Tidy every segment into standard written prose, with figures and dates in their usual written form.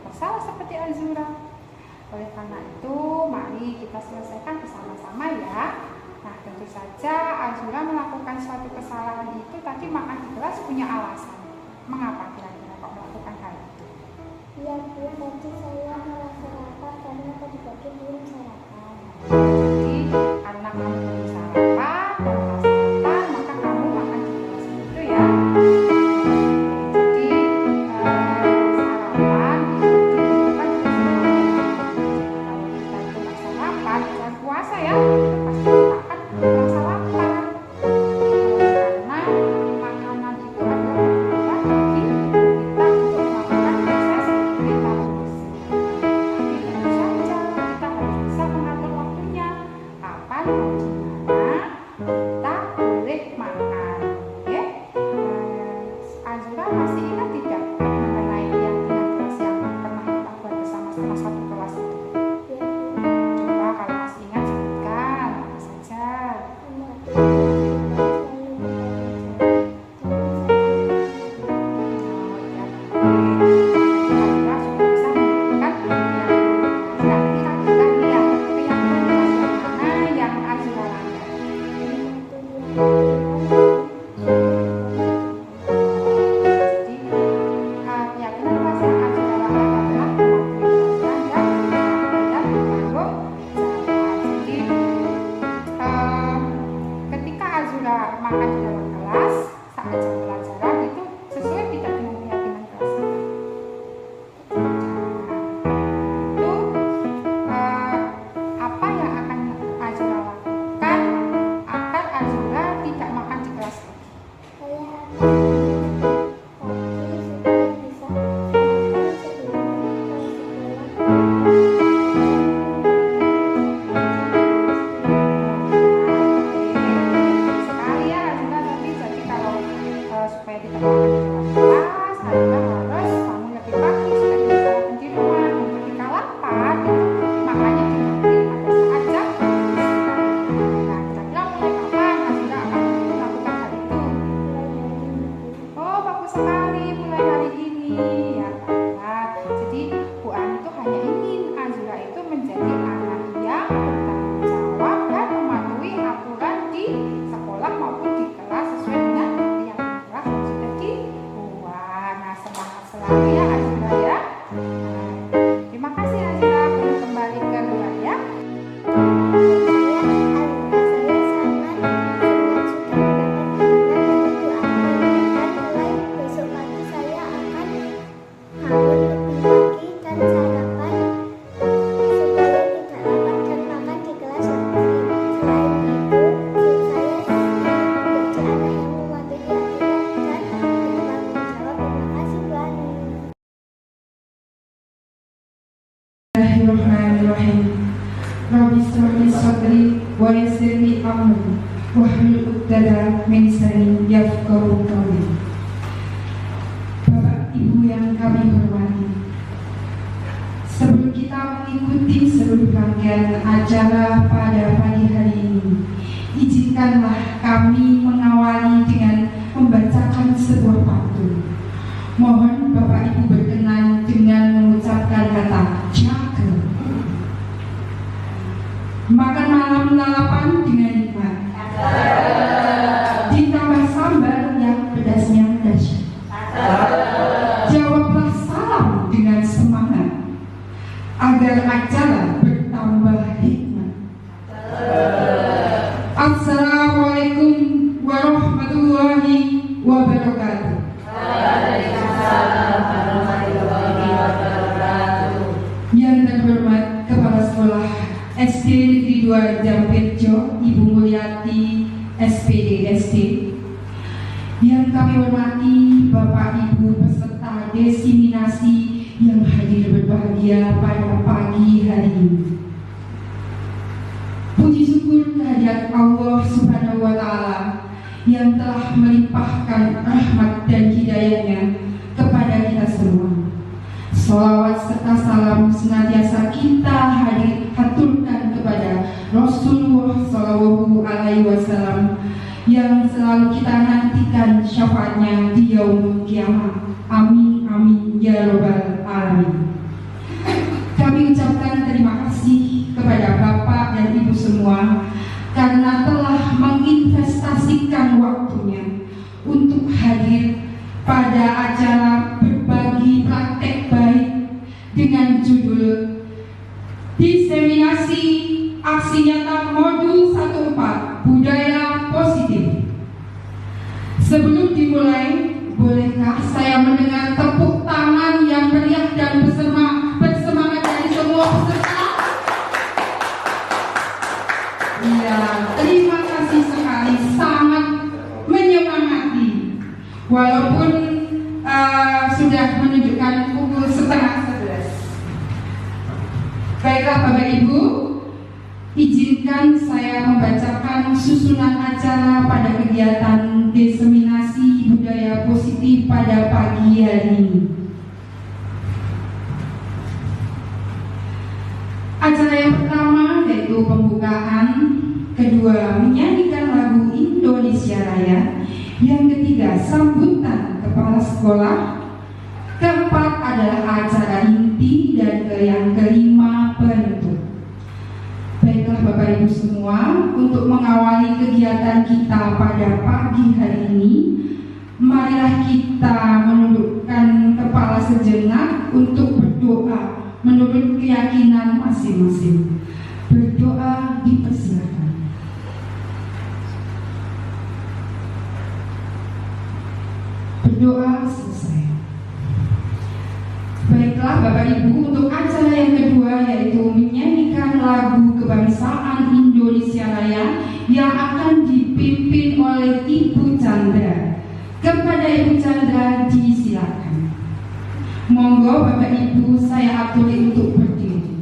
bersalah seperti Azura. Oleh karena itu, mari kita selesaikan bersama-sama ya. Nah, tentu saja Azura melakukan suatu kesalahan itu tadi makan di kelas punya alasan. Mengapa kira-kira kok melakukan hal itu? Iya Bu, tadi saya merasa lapar karena pagi-pagi belum sarapan. Jadi karena kamu belum sarapan dan merasa lapar, maka kamu makan di kelas itu ya. Jadi sarapan itu dibutuhkan oleh semua orang. Jadi kalau kita itu nggak sarapan, bulan puasa ya, itu pasti kita akan merasa lapar. Karena makanan itu adalah kebutuhan bagi kita untuk melakukan proses metabolisme. Tapi tentu saja kita harus bisa mengatur waktunya. Kapan dan di mana kita boleh makan. Oke? Azura masih ingat tidak mengenai keyakinan kelas yang pernah kita buat bersama setelah satu kelas itu? Coba kalau masih ingat sebutkan apa saja. Makan di dalam kelas saat jam pelajaran itu sesuai tidak dengan keyakinan kelas kita. Itu apa yang akan Azura lakukan agar Azura tidak makan di kelas lagi? Saya akan pagi supaya bisa sarapan sebelum supaya tidak makan di dalam kelas, Azura harus bangun lebih pagi supaya bisa sarapan di rumah. Dan ketika lapar itu makanya diganti pada saat jam istirahat. Nah, kira-kira mulai kapan Azura akan melakukan hal itu? Oh, bagus sekali, mulai hari ini ya Kak. Jadi Bu Ani itu hanya ingin Azura itu menjadi anak yang bertanggung jawab dan mematuhi aturan di sekolah maupun di kelas sesuai dengan keyakinan kelas yang sudah dibuat. Nah, semangat selalu ya Azura ya. Terima kasih Azura, boleh kembali ke luar ya. Bismillahirrahmanirrahim. Rabbi shrah li sadri wa yassir li amri wahlul 'uqdatam min lisani yafqahu qawli. Bapak Ibu yang kami hormati, sebelum kita mengikuti seluruh rangkaian acara pada pagi hari ini, izinkanlah kami mengawali dengan membacakan sebuah pantun. Mohon Bapak Ibu berkenan dengan mengucapkan kata jaga. Makan malam lalapan dengan nikmat, ditambah sambal yang pedasnya dahsyat. Jawablah salam dengan semangat agar acara bertambah hikmat. Assalamualaikum warahmatullahi wabarakatuh. Yang terhormat Kepala Sekolah SD Negeri 2 Jampitjo, Ibu Mulyati SPD SD. Yang kami hormati Bapak Ibu peserta desiminasi yang hadir berbahagia pada pagi hari ini. Puji syukur kehadirat Allah Subhanahu wa Ta'ala yang telah melimpahkan rahmat dan hidayahnya kepada kita semua. Sholawat serta salam senantiasa kita haturkan kepada Rasulullah Shallallahu Alaihi Wasallam yang selalu kita nantikan syafaatnya di yaumul kiamat. Amin amin ya robbal alamin. dengan judul Diseminasi Aksi Nyata Modul 14 Budaya Positif. Sebelum dimulai, bolehkah saya mendengar tepuk tangan yang meriah dan bersemangat dari semua peserta? Iya, terima kasih sekali, sangat menyemangati. Walaupun sudah menunjukkan pukul 10:30. Baiklah Bapak Ibu, izinkan saya membacakan susunan acara pada kegiatan diseminasi budaya positif pada pagi hari ini. Acara yang pertama yaitu pembukaan, kedua menyanyikan lagu Indonesia Raya, yang ketiga sambutan kepala sekolah, keempat adalah acara inti, dan yang kelima penutup. Baiklah Bapak Ibu semua, untuk mengawali kegiatan kita pada pagi hari ini, marilah kita menundukkan kepala sejenak untuk berdoa menurut keyakinan masing-masing. Berdoa dipersilakan. Berdoa selesai. Baiklah Bapak Ibu, untuk acara yang kedua yaitu menyanyikan lagu kebangsaan Indonesia Raya yang akan dipimpin oleh Ibu Chandra. Kepada Ibu Chandra disilakan. Monggo Bapak Ibu, saya aturi untuk berdiri.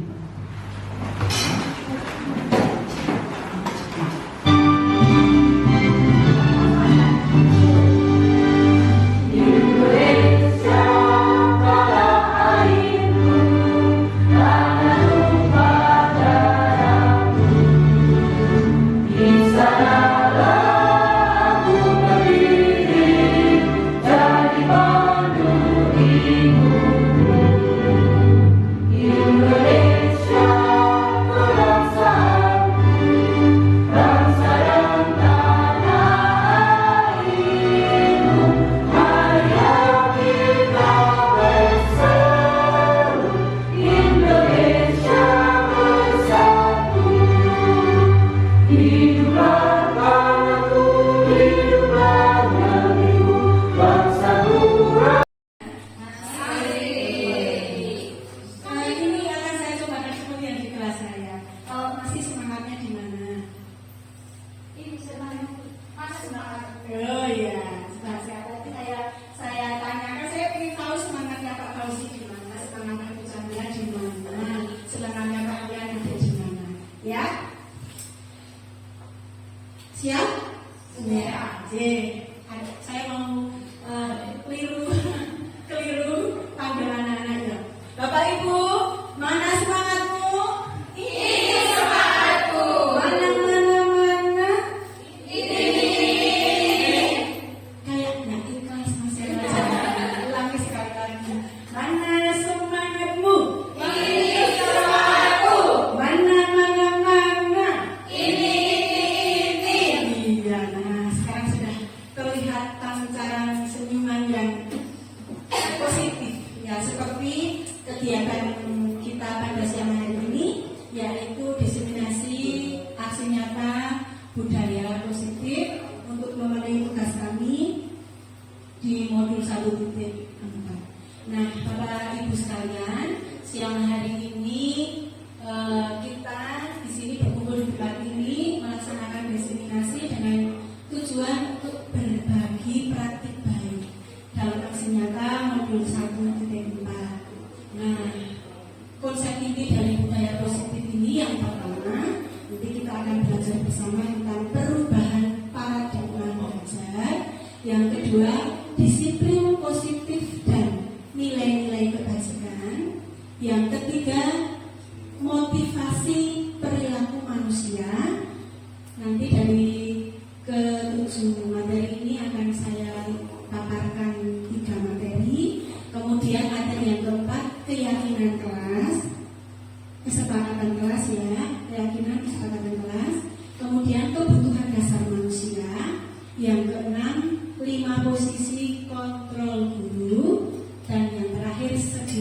Yang ketiga, motivasi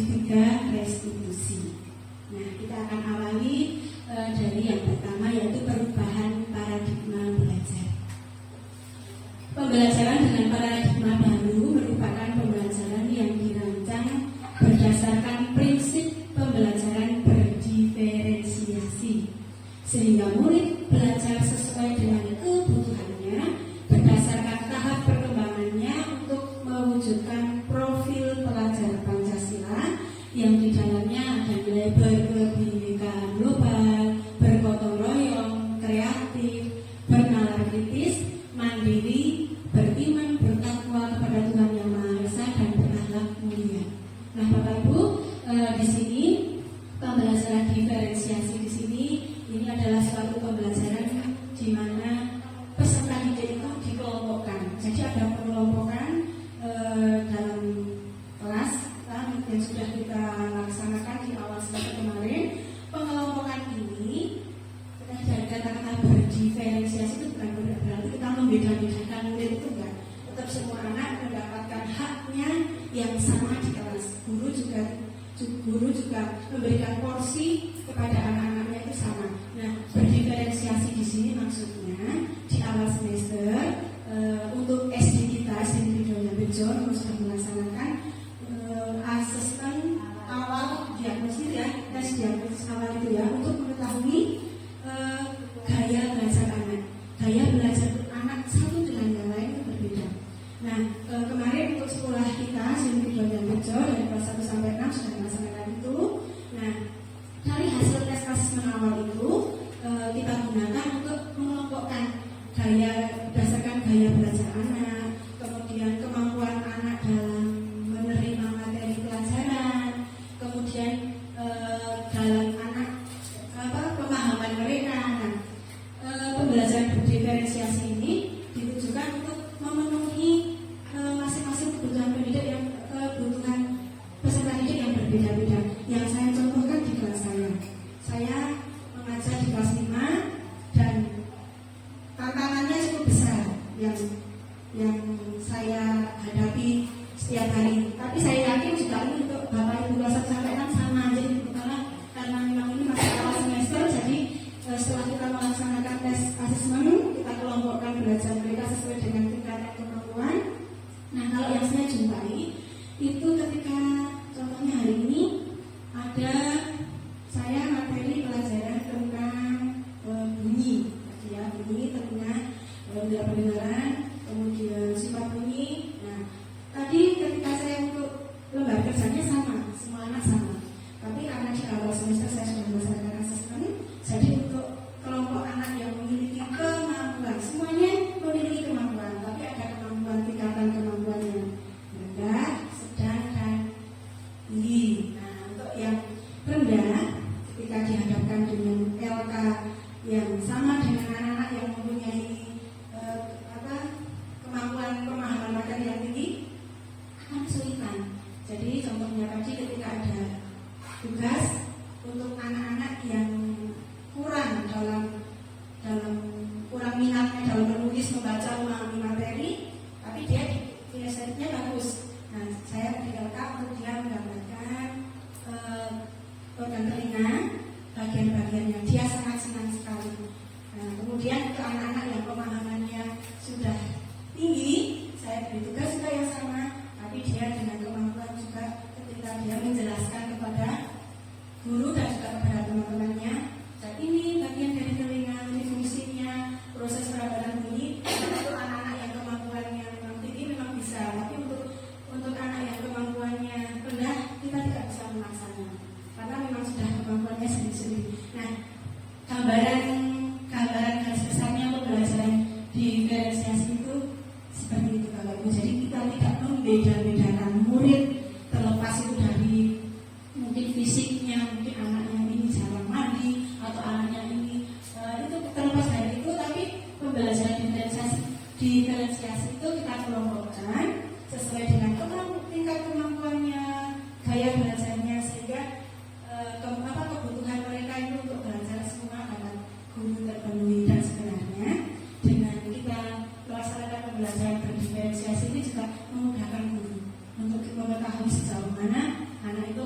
ketiga, restitusi. Nah, kita akan awali dari yang pertama, yaitu perubahan paradigma belajar. Pembelajaran dengan paradigma baru merupakan pembelajaran yang dirancang berdasarkan prinsip pembelajaran berdiferensiasi, sehingga murid belajar sesuai dengan kebutuhannya berdasarkan tahap perkembangannya untuk mewujudkan profil pelajar Pancasila yang di dalamnya ada nilai berkebinekaan global, bergotong royong, kreatif, bernalar kritis, mandiri, beriman, bertakwa kepada Tuhan Yang Maha Esa, dan berakhlak mulia. Nah, Bapak Ibu, di sini pembelajaran diferensiasi di sini ini adalah suatu pembelajaran di mana peserta didik itu dikelompokkan. Jadi ada pengelompokan dalam kelas yang sudah kita laksanakan di awal semester kemarin. Pengelompokan ini dari kata-kata berdiferensiasi itu bukan berarti kita membeda-bedakan murid, itu enggak. Tetap semua anak mendapatkan haknya yang sama di kelas. Guru juga memberikan porsi kepada anak-anaknya itu sama. Nah, berdiferensiasi di sini maksudnya di awal semester untuk SD kita, SD Widoya Bejo, sudah melaksanakan asesmen awal diagnosis ya, tes diagnosis awal itu ya, untuk mengetahui gaya belajar anak. Gaya belajar anak satu dengan yang lain itu berbeda. Nah, kemarin untuk sekolah kita SD Widoya Bejo dari kelas 1 sampai 6 sudah melaksanakan itu. Nah, dari hasil tes asesmen awal itu kita gunakan untuk mengelompokkan gaya berdasarkan gaya belajar anak, kemudian kemampuan anak dalam menerima materi pelajaran, kemudian dalam anak pemahaman mereka. Nah, pembelajaran berdiferensiasi ini ditujukan untuk memenuhi masing-masing kebutuhan pendidik yang kebutuhan peserta didik yang berbeda-beda. Yang saya contohkan di kelas saya mengajar di kelas 5 dan tantangannya cukup besar yang saya hadapi setiap hari. Tapi saya yakin juga ini untuk Bapak Ibu kelas 1 sampai 6 sama. Jadi karena memang ini masih awal semester, jadi setelah kita melaksanakan tes asesmen, kita kelompokkan belajar mereka sesuai dengan tingkatan kemampuan. Nah, kalau yang saya jumpai itu ketika contohnya hari ini ada saya materi pelajaran tentang bunyi, ya, bunyi tentunya indera pendengaran, kemudian sifat bunyi. Nah, tadi ketika saya untuk lembar kerjanya sama, semua anak sama. Tapi karena di awal semester saya sudah melaksanakan asesmen, jadi untuk kelompok anak yang memiliki kemampuan, semuanya memiliki kemampuan, tapi ada kemampuan tingkatan kemampuan yang rendah, sedang, dan tinggi. Nah, untuk yang rendah, ketika dihadapkan dengan LK yang sama dengan anak-anak yang mempunyai kemampuan pemahaman materi yang tinggi, akan kesulitan. Jadi contohnya tadi ketika ada tugas untuk anak-anak yang kurang dalam kurang minatnya dalam menulis, membaca, memahami materi, tapi dia kinestetiknya bagus. Nah, saya di LK untuk dia mendapatkan organ telinga, bagian-bagian yang dia sangat senang sekali. Nah, kemudian ke anak-anak yang pemahamannya sudah tinggi, saya beri tugas juga yang sama, tapi dia dengan kemampuan juga ketika dia menjelaskan kepada guru dan juga kepada teman-temannya, dan ini bagian dari telinga, ini fungsinya, proses peradaban bunyi. Untuk anak-anak yang kemampuannya memang tinggi memang bisa, tapi untuk anak yang kemampuannya rendah kita tidak bisa melaksanakan karena memang sudah kemampuannya sendiri-sendiri. Nah, gambaran garis besarnya pembelajaran diferensiasi itu seperti itu Bapak Ibu. Jadi kita tidak membeda-bedakan murid terlepas itu dari mungkin fisiknya, mungkin anaknya ini jarang mandi atau anaknya ini itu terlepas dari itu, tapi pembelajaran diferensiasi itu kita kelompokkan sesuai dengan tingkat kemampuannya, gaya belajarnya, sehingga kebutuhan mereka itu untuk belajar semua dapat guru terpenuhi. Dan sebenarnya dengan kita melaksanakan pembelajaran berdiferensiasi ini juga memudahkan guru untuk mengetahui sejauh mana anak itu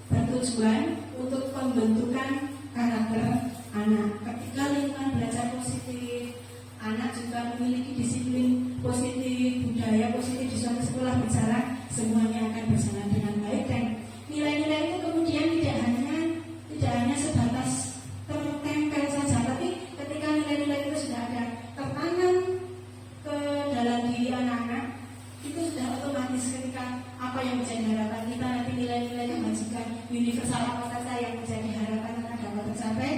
bertujuan untuk pembentukan karakter anak. Ketika lingkungan belajar positif, anak juga memiliki disiplin positif, budaya positif di suatu sekolah berjalan, semuanya akan berjalan dengan baik, dan nilai-nilai itu kemudian tidak hanya sebatas tertempel saja, tapi ketika nilai-nilai itu sudah ada tertanam ke dalam diri anak-anak, itu sudah otomatis ketika apa yang menjadi harapan kita nanti nilai-nilai kebajikan universal apa saja yang menjadi harapan akan dapat tercapai.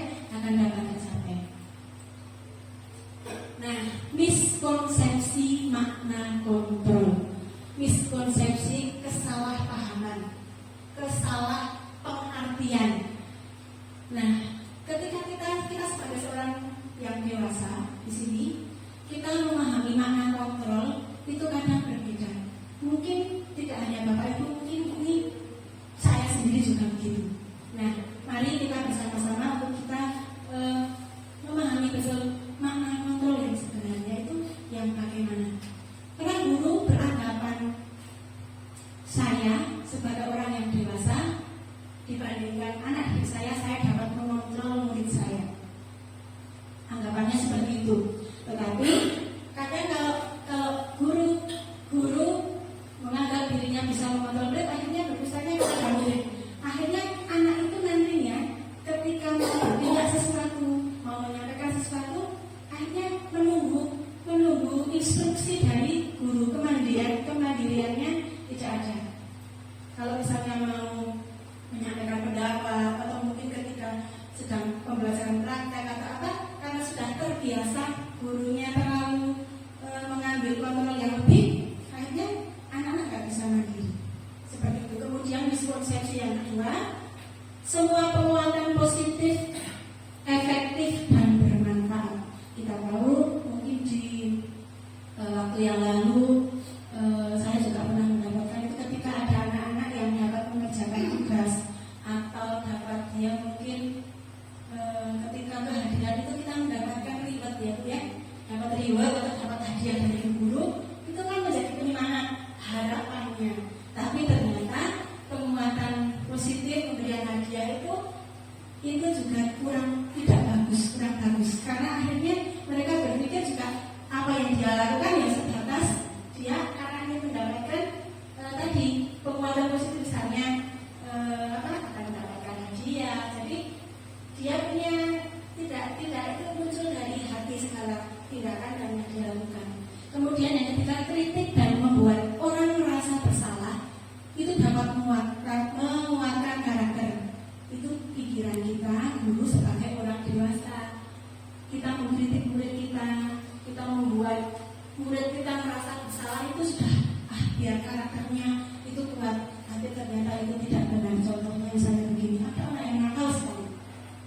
Nah, miskonsepsi makna kontrol, miskonsepsi kesalahpahaman, kesalah pengertian. Nah, ketika kita sebagai seorang yang dewasa di sini, kita memahami makna kontrol itu kadang berbeda. Mungkin tidak hanya Bapak Ibu, mungkin ini saya sendiri juga begitu. Nah, mari kita bersama-sama untuk kita memahami betul makna kontrol yang sebenarnya itu yang bagaimana. Karena guru beranggapan saya sebagai orang yang dewasa dibandingkan anak didik saya dapat mengontrol murid saya. Anggapannya seperti itu. Tetapi kadang kalau guru menganggap dirinya bisa mengontrol murid, akhirnya berpusatnya kepada murid. Akhirnya anak itu nantinya ketika mau bertindak sesuatu, mau menyampaikan sesuatu, akhirnya menunggu instruksi dari guru. Kemandiriannya tidak ada. Kalau misalnya mau menyampaikan pendapat atau mungkin ketika sedang pembelajaran praktek atau apa, karena sudah terbiasa gurunya terlalu mengambil kontrol yang lebih, akhirnya anak-anak nggak bisa mandiri. Seperti itu. Kemudian miskonsepsi yang kedua, semua penguatan positif efektif dan bermanfaat. Kita tahu mungkin di waktu yang lalu saya juga pernah mendapatkan itu ketika ada anak-anak yang dapat mengerjakan tugas atau dapat dia mungkin ketika kehadiran itu kita mendapatkan reward ya, dapat reward atau dapat hadiah dari guru, itu kan menjadi penyemangat harapannya. Tapi ternyata penguatan positif pemberian hadiah itu juga tidak bagus karena akhirnya mereka berpikir juga apa yang dia lakukan ya sebatas dia karena dia mendapatkan tadi penguatan positif misalnya akan mendapatkan hadiah, jadi dia punya tidak itu muncul dari hati segala tindakan yang dia lakukan. Kemudian yang ketiga, kritik dan membuat orang merasa bersalah itu dapat menguatkan karakter. Itu pikiran kita guru sebagai orang dewasa. Kita mengkritik murid kita membuat murid kita merasa bersalah, itu sudah biar karakternya itu kuat. Tapi ternyata itu tidak benar. Contohnya misalnya begini, ada orang yang nakal sekali.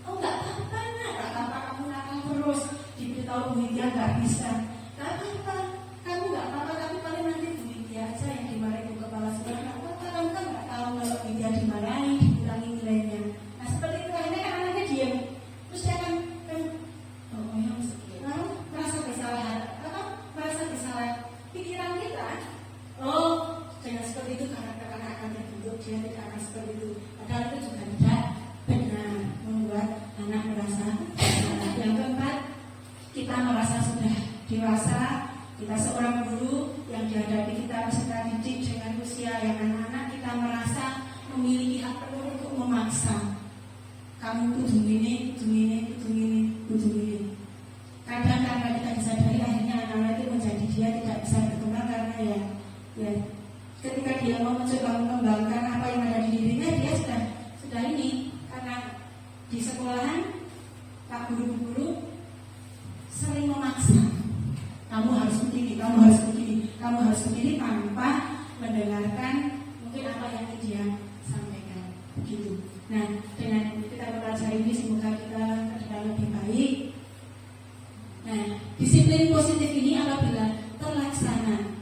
Oh nggak apa-apa nak, nggak apa-apa kamu nakal terus, diberitahu Bu Widya nggak bisa. Nggak apa-apa, kamu nggak apa-apa, tapi paling nanti Bu Widya aja yang dimarahi Bu Kepala Sekolah. Nggak apa-apa, kamu kan nggak tahu kalau Widya dimarahi, dikurangi nilainya. Nah seperti itu akhirnya kan anaknya diam, terus dia akan merasa bersalah. Pikiran kita, oh jangan seperti itu, karakter anak akan terbentuk, dia tidak akan seperti itu. Padahal itu juga tidak benar, membuat anak merasa bersalah. Yang keempat, kita merasa sudah dewasa, kita seorang guru yang dihadapi kita peserta didik dengan usia yang anak-anak, kita merasa memiliki hak penuh untuk memaksa. Kamu kudu ini. Kadang karena kita disadari akhirnya anak-anak itu menjadi dia tidak bisa berkembang karena ya ketika dia mau mencoba mengembangkan apa yang ada di dirinya, dia sudah ini karena di sekolahan pak guru-guru sering memaksa, kamu harus begini tanpa mendengarkan mungkin apa yang dia sampaikan begitu. Nah, dengan kita mempelajari ini semoga kita ke depan lebih baik. Nah, disiplin positif ini apabila terlaksana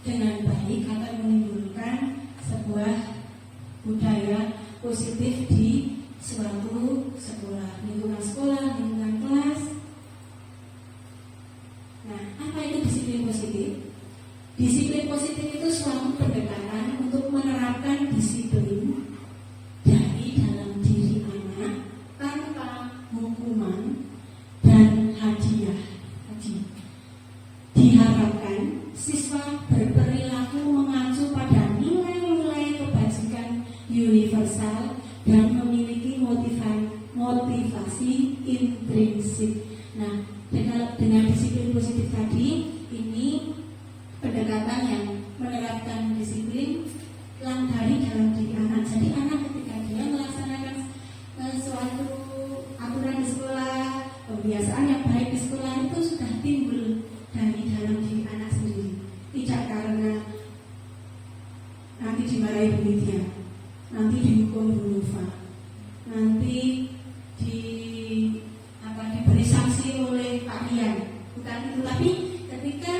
dengan baik akan menimbulkan sebuah budaya positif di suatu sekolah, lingkungan kelas. Nah, apa itu disiplin positif? Disiplin positif itu suatu pendekatan untuk menerapkan disiplin universal, dan memiliki motivasi intrinsik. Nah, dengan disiplin positif tadi, ini pendekatan yang menerapkan disiplin langgari dalam diri anak. Jadi anak ketika dia melaksanakan suatu aturan di sekolah, kebiasaan yang baik di sekolah itu sudah timbul dari dalam diri anak sendiri. Tidak karena nanti dimarahi Bu Lydia, nanti dihukum Bu Nova, nanti diberi sanksi oleh Pak Rian, bukan itu. Tapi ketika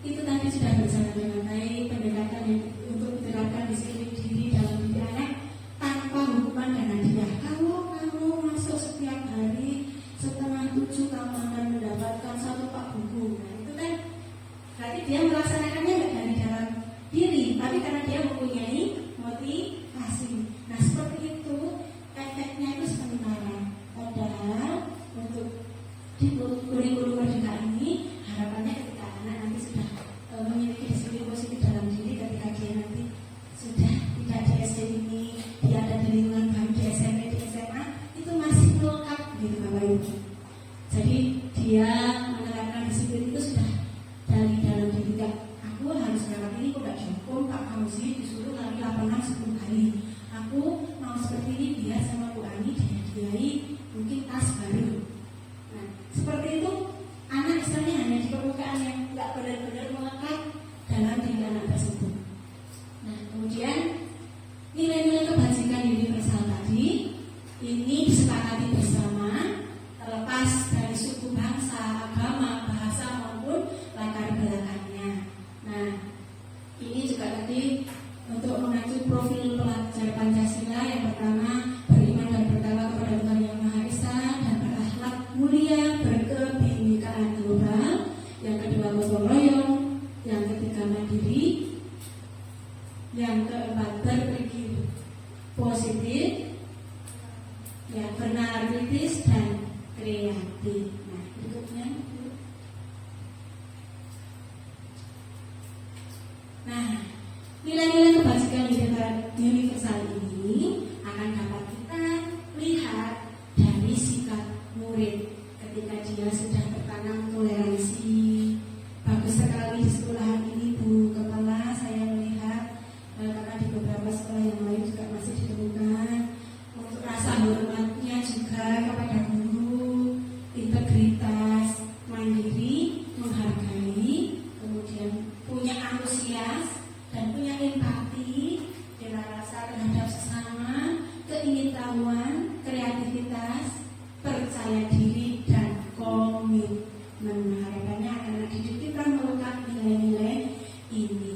itu tadi sudah berjalan dengan baik, pendekatan yang untuk menerapkan disiplin diri dalam diri anak tanpa hukuman dan hadiah. Kalau kamu masuk setiap hari 6:30 kamu akan mendapatkan 1 pak buku. Nah itu kan berarti dia melaksanakannya tidak dari dalam diri, tapi karena dia mempunyai motivasi. Nah seperti itu efeknya itu sementara. Padahal untuk di kurikulum merdeka ini harapannya ketika anak nanti sudah memiliki disiplin positif dalam diri, ketika dia nanti sudah tidak di SD ini, dia ada di lingkungan baru di SMP, di SMA, itu masih melekat gitu Bapak Ibu. Jadi dia menerapkan disiplin itu sudah dari dalam diri. Aku harus lewat ini, aku tidak cukup Pak Fauzi disuruh lari lapangan 10 kali. Aku mau seperti ini biar sama Bu Ani dihadiahi mungkin tas baru. Nah seperti itu anak istilahnya hanya di permukaan yang tidak benar-benar melekat dalam diri anak tersebut. Nah kemudian nilai-nilai kebajikan universal tadi ini disepakati bersama, terlepas dari suku, bangsa, agama, bahasa maupun latar belakangnya. Nah ini juga tadi untuk mengacu profil pelajar Pancasila. Yang pertama, beriman dan bertakwa kepada Tuhan Yang Maha Esa dan berakhlak mulia, berkebinekaan global. Yang kedua, gotong royong. Yang ketiga, mandiri. Yang keempat, berpikir positif, ya benar, kritis dan kreatif. Nah berikutnya. Nah nilai-nilai kebajikan universal ini akan dapat kita lihat dari sikap murid ketika dia sudah bertanam toleransi. Bagus sekali di sekolahan ini Bu Kepala, saya melihat karena di beberapa sekolah yang lain juga masih ditemukan untuk rasa hormatnya juga kepada guru, integritas, mandiri, menghargai, kemudian punya antusias dan punya empati, rela rasa terhadap sesama, keingintahuan, kreativitas, percaya diri dan komitmen. Harapannya anak didik kita melekat nilai-nilai ini.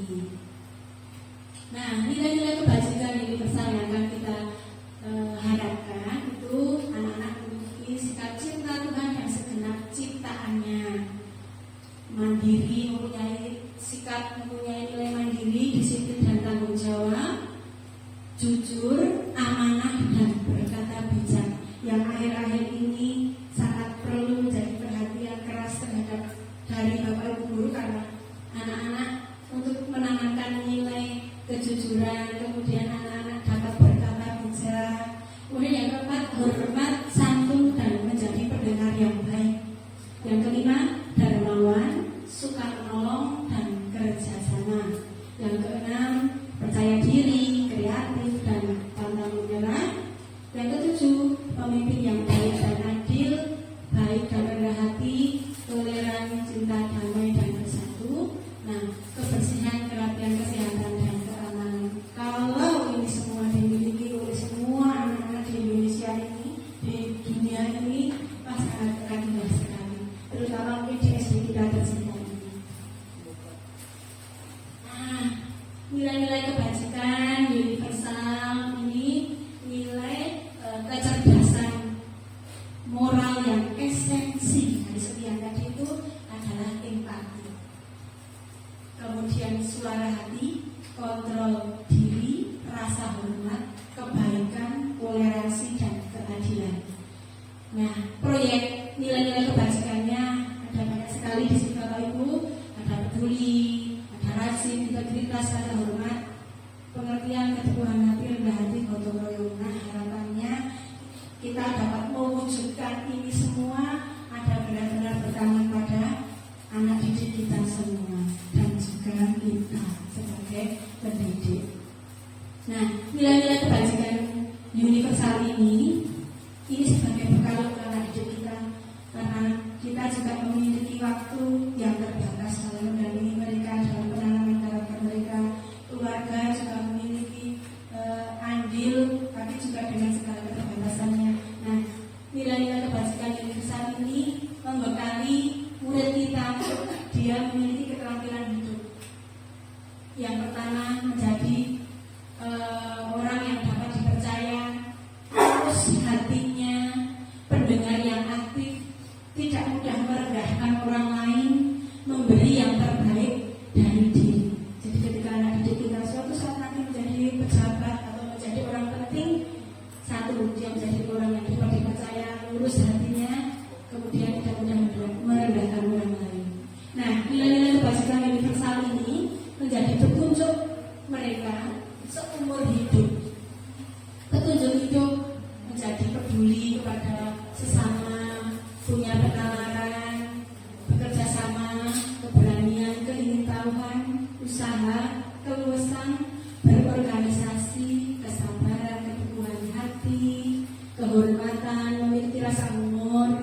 Nah, nilai-nilai kebajikan universal yang akan kita harapkan itu anak-anak memiliki sikap cinta Tuhan dan segenap ciptaannya, mandiri, mempunyai nilai mandiri, disiplin dan tanggung jawab, jujur, amanah dan berkata bijak. Yang akhir-akhir ini sangat perlu menjadi perhatian keras terhadap dari Bapak Ibu guru, karena anak-anak untuk menanamkan nilai kejujuran, kemudian anak-anak dapat berkata bijak. Kemudian yang keempat, hormat, santun dan menjadi pendengar yang baik. Yang kelima, dermawan, suka menolong dan kerjasama. Yang keenam, percaya diri, kreatif dan pantang menyerah. Nah, nilai-nilai kebajikan universal ini sebagai bekal dalam hidup kita, karena kita juga memiliki waktu yang terbatas dalam mendampingi mereka, dalam penanaman karakter mereka. Keluarga juga memiliki andil, tapi juga dengan segala keterbatasannya. Nah, nilai-nilai kebajikan universal ini membekali murid kita, dia memiliki keterampilan hidup. Yang pertama, menjadi orang yang dapat dipercaya, terus hatinya, pendengar yang aktif, tidak mudah merendahkan orang lain, memberi yang terbaik dari diri. Jadi ketika anak didik kita suatu saat nanti menjadi pejabat atau menjadi orang penting, satu, dia menjadi orang yang dapat dipercaya, lurus hatinya, kemudian tidak mudah merendahkan orang lain. Nah, nilai-nilai kebajikan universal ini menjadi petunjuk mereka seumur hidup. Petunjuk hidup menjadi peduli kepada sesama, punya penalaran, bekerja sama, keberanian, keingintahuan, usaha, keluasan, berorganisasi, kesabaran, keteguhan hati, kehormatan, memiliki rasa humor,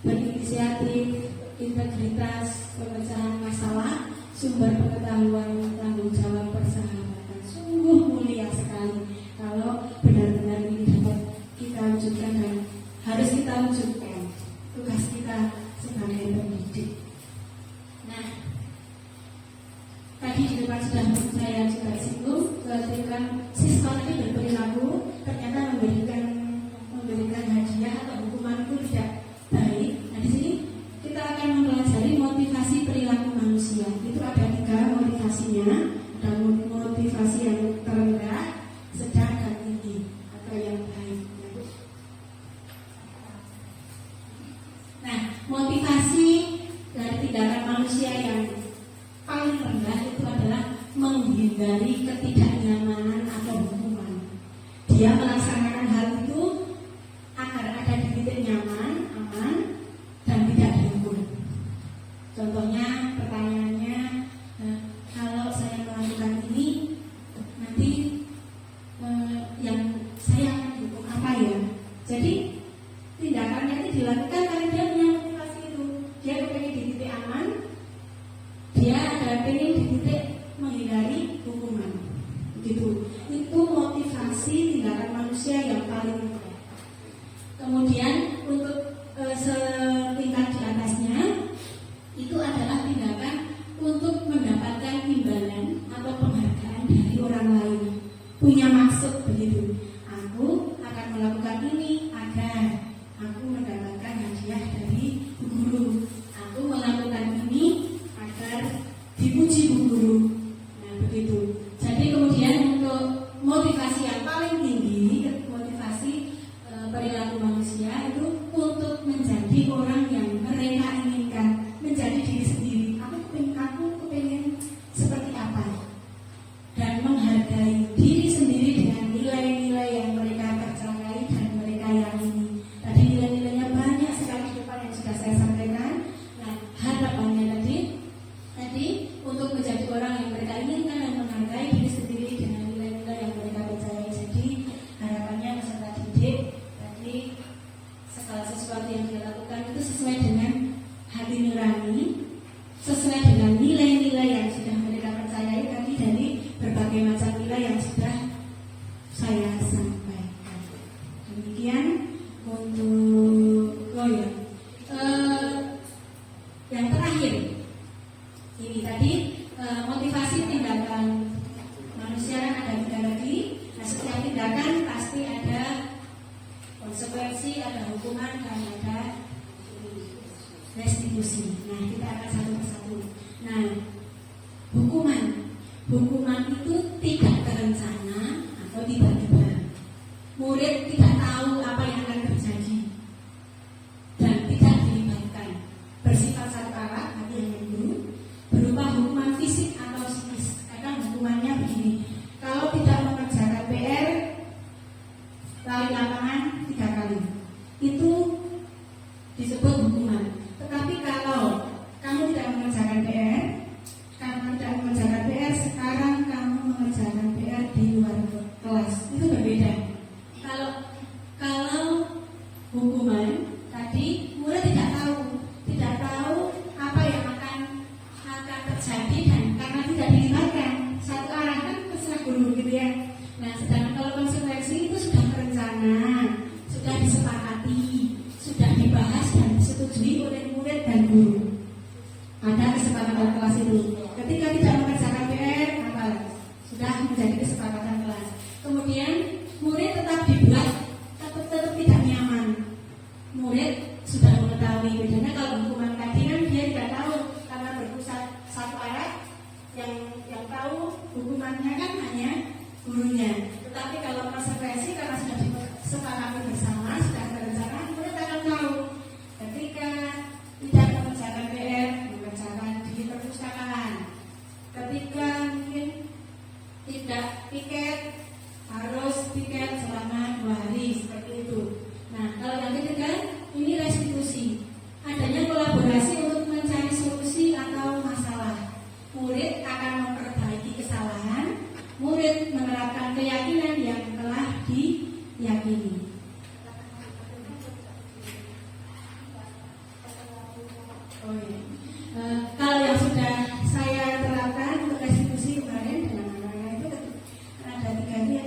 berinisiatif, integritas, pemecahan masalah, sumber pengetahuan, tanggung jawab, persahabatan. Sungguh mulia sekali kalau benar-benar ini dapat kita wujudkan dan harus kita wujudkan tugas kita sebagai pendidik. Nah, tadi di depan sudah saya juga singgung ketika siswa ini berperilaku ternyata memberikan hadiah atau hukuman itu tidak baik. Nah, di sini kita akan mempelajari motivasi perilaku manusia. Itu ada 3 motivasinya. Ada motivasi yang terendah, sedang, dan tinggi atau yang baik. Nah, motivasi dari tindakan manusia yang paling rendah itu adalah menghindari ketidaknyamanan atau hukuman. Dia melaksanakan hal itu agar ada di titik nyaman, aman, dan tidak dihukum. Contohnya, pertanyaannya, kalau saya melakukan ini, nanti yang saya akan dihukum apa ya? Jadi tindakannya itu dilakukan karena dia punya motivasi itu. Dia pengen di titik aman, dia ada pengen di titik menghindari hukuman. Begitu. Itu motivasi tindakan manusia yang paling rendah. Kemudian untuk setingkat di atasnya itu adalah tindakan untuk mendapatkan imbalan atau penghargaan dari orang lain. Punya maksud begitu. Aku akan melakukan ini agar aku mendapatkan hadiah dari bu guru. Aku melakukan ini agar dipuji bu guru. Nah, begitu. Jadi kemudian untuk motivasi yang paling tinggi, motivasi perilaku manusia itu untuk menjadi orang yang mereka inginkan, menjadi diri sendiri. Aku kepengen seperti apa, dan menghargai diri sendiri dengan nilai-nilai yang mereka percayai dan mereka yakini. Tadi nilai-nilainya banyak sekali di depan yang sudah saya sampaikan. Nah, harapannya tadi untuk menjadi orang yang mereka inginkan dan menghargai diri sendiri dengan nilai-nilai yang mereka percayai. Jadi harapannya peserta didik tadi segala sesuatu yang dia lakukan itu sesuai dengan hati nurani, sesuai dengan nilai-nilai yang sudah mereka percayai tadi dari berbagai macam nilai yang sudah saya sampaikan. Demikian untuk yang terakhir ini tadi motivasi tindakan manusia kan ada 3 lagi. Nah, setiap tindakan pasti ada konsekuensi, ada hukuman, dan ada restitusi. Nah, kita akan satu persatu. Nah, hukuman itu tidak terencana atau tiba-tiba. Murid tidak tahu apa yang akan terjadi dan tidak dilibatkan. Bersifat satu arah, hati yang guru, berupa hukuman fisik atau psikis. Kadang hukumannya begini: kalau tidak mengerjakan PR, lari lapangan 3 kali. Itu disebut hukuman. Tetapi kalau kamu tidak mengerjakan PR, sekarang kamu mengerjakan PR di luar kota. dibuat tetap tidak nyaman. Murid sudah mengetahui bedanya. Kalau hukuman tadi kan dia tidak tahu karena berpusat satu arah, yang tahu hukumannya kan hanya gurunya. Tetapi kalau konsekuensi karena sudah disepakati bersama, sudah berencana, murid akan tahu ketika tidak mengerjakan PR, mengerjakan di perpustakaan, ketika mungkin tidak piket, harus piket selama 2 hari seperti itu. Nah, kalau yang ketiga ini restitusi, adanya kolaborasi untuk mencari solusi atau masalah. Murid akan memperbaiki kesalahan, murid menerapkan keyakinan yang telah diyakini. Oh iya. Kalau yang sudah saya terapkan untuk restitusi kemarin dengan anak-anak itu ada 3 hari ya,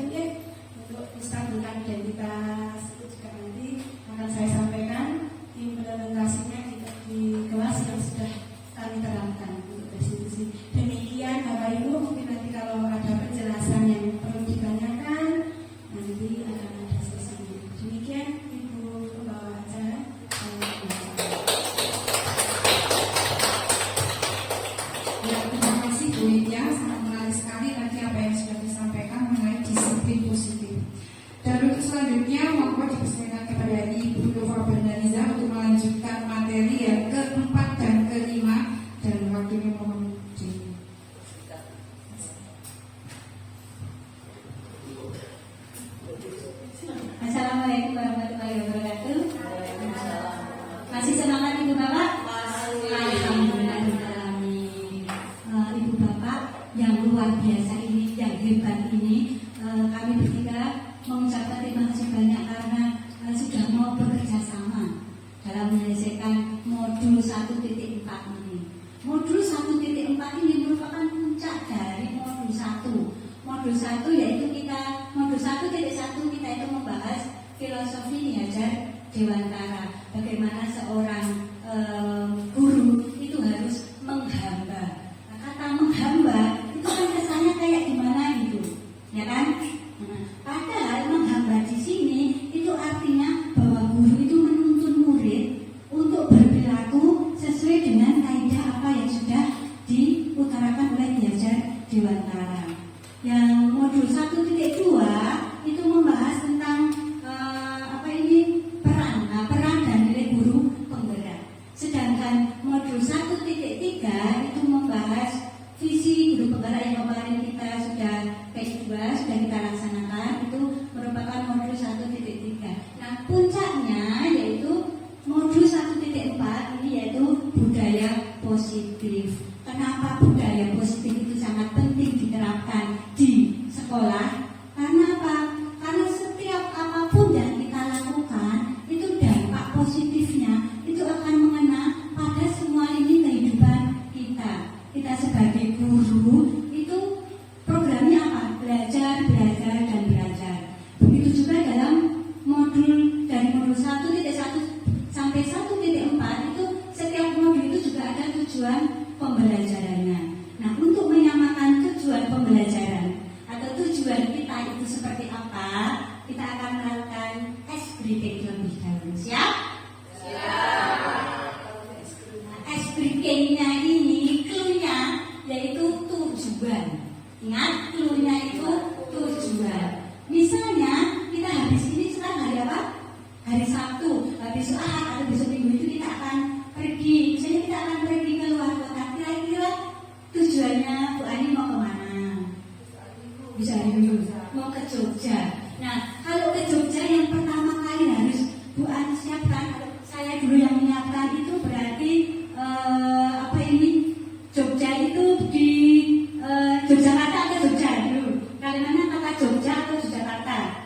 untuk menstabilkan identitas itu juga nanti akan saya sampaikan implementasinya di kelas yang sudah kami terapkan untuk restitusi. Demikian Bapak Ibu, mungkin nanti kalau ada penjelasan yang perlu ditanyakan nanti akan ada sesinya. Demikian Ibu Pembawa acara. Ya, terima kasih Bu Lydia, sangat menarik sekali tadi apa yang sudah disampaikan mengenai disiplin positif. Dan untuk selanjutnya mohon dipersilakan kepada Ibu Nova Bernaliza untuk melanjutkan materi yang keempat dan kelima, dan waktunya mohon di. Assalamualaikum warahmatullahi wabarakatuh. Masih semangat Ibu Bapak? Alhamdulillahirrahmanirrahim. Ibu Bapak yang luar biasa ini, yang hebat ini, kami bertiga mengucapkan terima kasih banyak karena sudah mau bekerja sama dalam menyelesaikan modul 1.4 ini. Modul 1.4 ini merupakan puncak dari modul 1. Modul 1 yaitu modul 1.1 kita itu membahas filosofi Niajar Dewantara. Bagaimana seorang guru itu harus menghamba. Nah, kata menghamba itu kan kesannya kayak gimana gitu, ya kan? Padahal menghamba di sini itu artinya bahwa guru itu menuntun murid untuk berperilaku sesuai dengan kaidah apa yang sudah diutarakan oleh Niajar Dewantara. Yang modul 1.2 itu membahas tentang peran dan nilai guru penggerak. Sedangkan modul 1.3 itu membahas visi guru penggerak yang kemarin kita sudah PS2 sudah kita laksanakan, itu merupakan modul 1.3. Nah, puncaknya yaitu modul 1.4 ini yaitu budaya positif. Kenapa budaya positif itu sangat penting diterapkan di sekolah? Karena apa? Karena setiap apapun yang kita lakukan itu dampak positifnya itu akan mengena pada semua lini kehidupan kita. Kita sebagai guru itu programnya apa? Belajar, belajar, dan belajar. Begitu juga dalam modul dari modul 1.1 sampai 1.4 itu setiap modul itu juga ada tujuan pembelajarannya. Nah, untuk menyamakan tujuan pembelajaran atau tujuan kita itu seperti apa, kita akan melakukan tes breaking lebih dahulu. Siap? Nah, tes breakingnya ini clue-nya yaitu tujuan. Ingat, clue-nya itu tujuan. Misalnya kita habis ini sekarang hari apa? Hari Sabtu, besok Ahad atau besok Minggu itu kita akan pergi. Misalnya kita akan pergi ke luar kota. Kira-kira tujuannya Bu Ani mau kemana? Bisa dulu. Mau ke Jogja. Nah, kalau ke Jogja yang pertama kali harus Bu Ani siapkan. Saya dulu yang menyiapkan itu berarti Jogja itu di Yogyakarta atau Jogja dulu. Kalian kata Jogja atau Yogyakarta?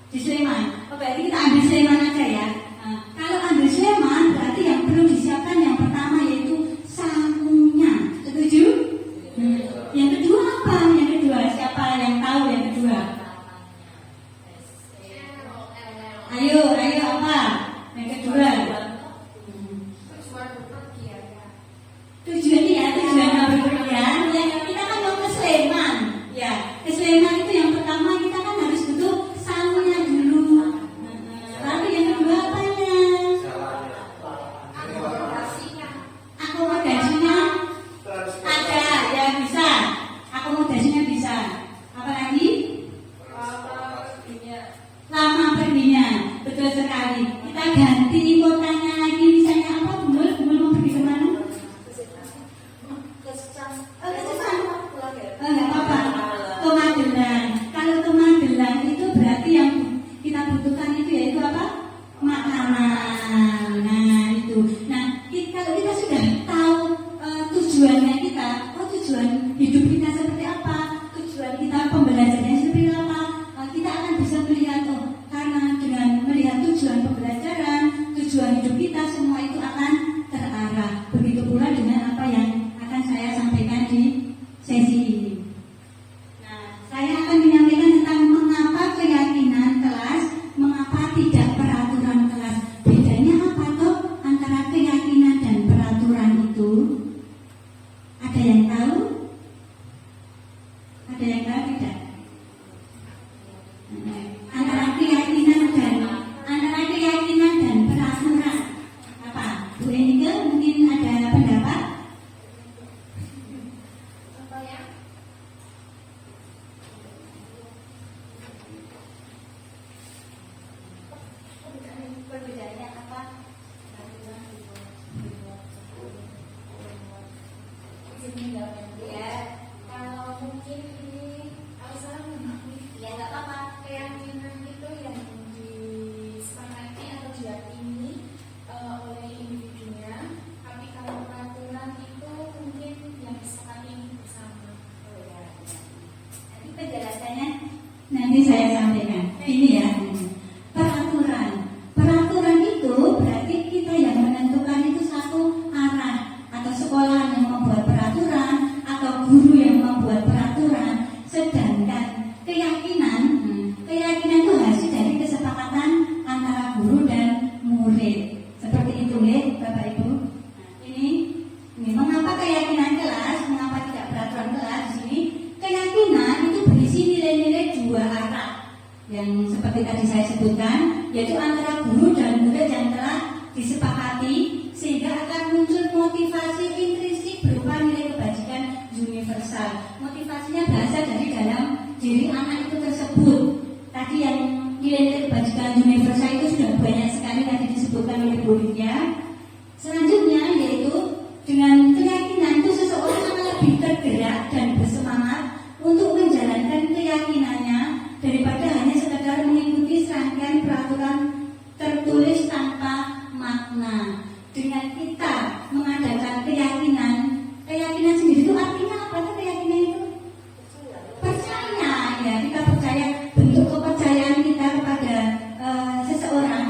Di Sleman. Oh, berarti kita ambil Sleman aja ya. Nah, kalau ambil Sleman berarti yang perlu disiapkan yang pertama yaitu sangunya. Setuju? Yang kedua apa? Yang kedua siapa yang tahu yang kedua? Ayo apa? Yang kedua. Tujuan berpergian. Kita kan mau ke Sleman. Ya, ke Sleman itu yang pertama kita kan harus butuh sangu. sekali. Kita ganti kotanya lagi, misalnya apa? Bumul mau pergi kemana? Nggak apa-apa. Ke Magelang. Kalau ke Magelang itu berarti yang kita butuhkan itu yaitu apa? Makanan. Nah itu. Nah kalau kita sudah tahu tujuannya kita, tujuan hidup kita seperti apa, tujuan kita pembelajarannya seperti apa, kita akan bisa melihat karena dengan melihat tujuan pembelajaran, tujuan hidup kita, semua itu akan terarah. Begitu pula dengan apa yang akan saya sampaikan di sesi ini. Nah, saya akan menyampaikan tentang mengapa keyakinan kelas, mengapa tidak peraturan kelas. Bedanya apa toh antara keyakinan dan peraturan itu? Ada yang tahu? Ada yang tahu tidak? Antara keyakinan dan peraturan apa? Bu Enike mungkin ada pendapat? Perbedaannya apa? Ya, kalau mungkin ini salah ya nggak apa-apa. Keyakinan itu yang disepakati atau diyakini oleh individunya, tapi kalau peraturan itu mungkin yang disepakati bersama. Nanti penjelasannya nanti saya sampaikan. Ini ya, peraturan itu berarti kita yang menentukan itu satu arah, atau sekolah yang membuat peraturan, atau guru yang membuat peraturan. Sedangkan keyakinan itu hasil dari kesepakatan antara guru dan murid. Seperti itu ya, Bapak Ibu. Nah, ini mengapa keyakinan kelas, mengapa tidak peraturan kelas di sini? Keyakinan itu berisi nilai-nilai dua arah yang seperti tadi saya sebutkan, yaitu antara guru dan murid yang telah disepakati, sehingga akan muncul motivasi intrinsik berupa nilai kebajikan universal. Motivasinya berasal dari dalam diri anak itu tersebut. Tadi yang nilai-nilai kebajikan universal itu sudah banyak sekali tadi disebutkan oleh Bu Lydia. Selanjutnya yaitu dengan keyakinan itu seseorang akan lebih tergerak dan bersemangat untuk menjalankan keyakinannya daripada hanya sekedar mengikuti serangkaian peraturan tertulis tanpa makna. Dengan kita mengadakan keyakinan sendiri itu artinya apa tuh keyakinan itu? Percaya, ya kita percaya, bentuk kepercayaan kita kepada seseorang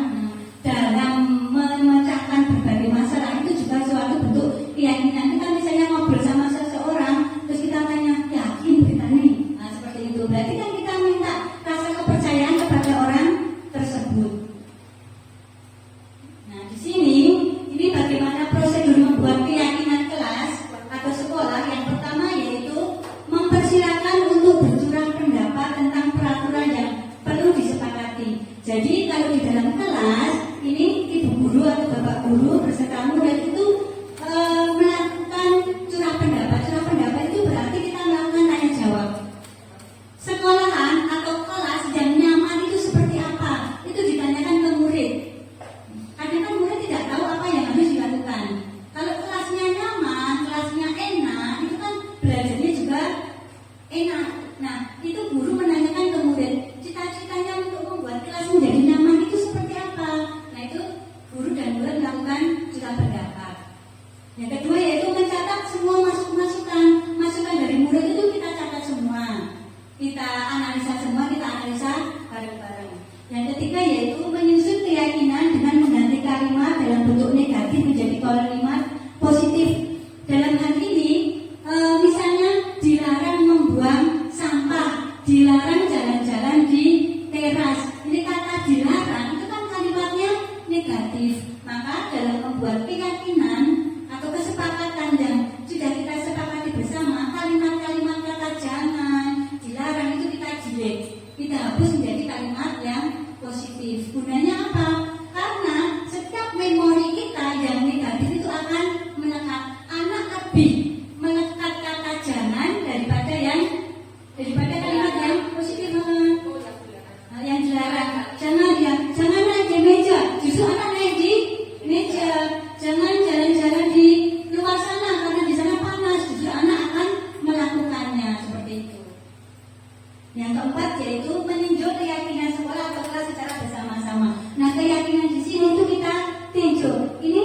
dalam memecahkan berbagai masalah itu juga suatu bentuk keyakinan. Kita misalnya ngobrol sama seseorang terus kita tanya, yakin kita nih? Nah seperti itu, berarti kan kita minta rasa kepercayaan kepada orang tersebut. Nah di sini ini bagaimana prosedur membuat keyakinan kelas atau sekolah. Yang pertama yaitu mempersilakan untuk bercurah pendapat tentang peraturan yang perlu disepakati. Jadi kalau di dalam kelas ini ibu guru atau bapak guru beserta murid itu melakukan curah pendapat. Curah pendapat itu berarti kita melakukan tanya jawab. Sekolahan atau kelas yang nyaman itu seperti apa? Itu ditanyakan ke murid. Karena kan murid tidak tahu apa yang harus dilakukan. Kalau kelasnya nyaman, kelasnya enak, itu kan belajarnya juga enak. Nah, itu guru menanyakan ke murid, cita-citanya untuk membuat kelas menjadi nyaman itu seperti apa? Nah, itu guru dan murid melakukan curah pendapat. Yang kedua yaitu mencatat semua masukan dari murid itu kita catat semua. Kita analisa semua, kita analisa bareng-bareng. Yang ketiga yaitu menyusun keyakinan dengan mengganti kalimat dalam bentuk negatif menjadi kalimat positif. Dalam hal ini, misalnya dilarang membuang sampah, dilarang jalan-jalan di teras. Ini kata dilarang itu kan kalimatnya negatif. Maka dalam membuat keyakinan atau kesepakatan yang sudah kita sepakati bersama, kalimat-kalimat kata jangan, dilarang itu kita delete, kita hapus menjadi kalimat yang positif. Gunanya apa? Karena setiap memori kita yang negatif itu akan menekan anak, lebih menekan kata jangan daripada kalimat yang positif. Yang dilarang, jangan naik meja yaitu meninjau keyakinan sekolah atau kelas secara bersama-sama. Nah, keyakinan di sini itu kita tinjau. Ini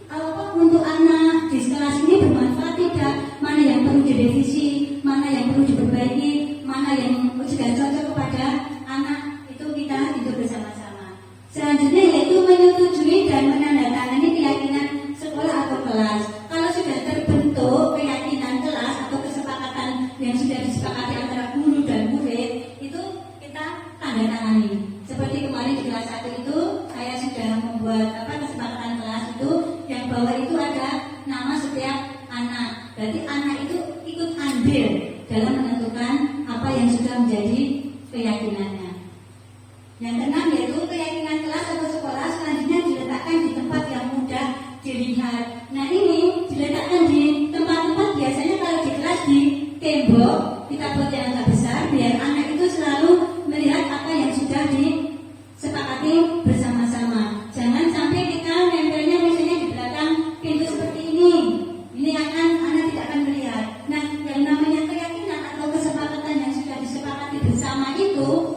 apa untuk anak di kelas ini bermanfaat tidak? Mana yang perlu direvisi, mana yang perlu diperbaiki, mana yang sudah cocok kepada anak, itu kita tinjau bersama-sama. Selanjutnya yaitu menyetujui dan menandatangani keyakinan sekolah atau kelas. Kalau sudah terbentuk keyakinan kelas atau kesepakatan yang sudah disepakati antara guru dan murid, itu kita tanda tangani. Seperti kemarin di kelas 1 itu saya sudah membuat kesepakatan kelas itu yang bawah itu ada nama setiap anak. Berarti anak itu ikut andil dalam menentukan apa yang sudah menjadi keyakinannya. Yang keenam yaitu keyakinan kelas atau sekolah selanjutnya diletakkan di tempat yang mudah dilihat. Nah, ini diletakkan di tempat-tempat biasanya kalau di kelas di tembok, kita buat yang agak besar biar anak itu selalu melihat apa yang sudah disepakati bersama-sama. Jangan sampai kita nempelnya misalnya di belakang pintu seperti ini. Ini anak tidak akan melihat. Nah, yang namanya keyakinan atau kesepakatan yang sudah disepakati bersama itu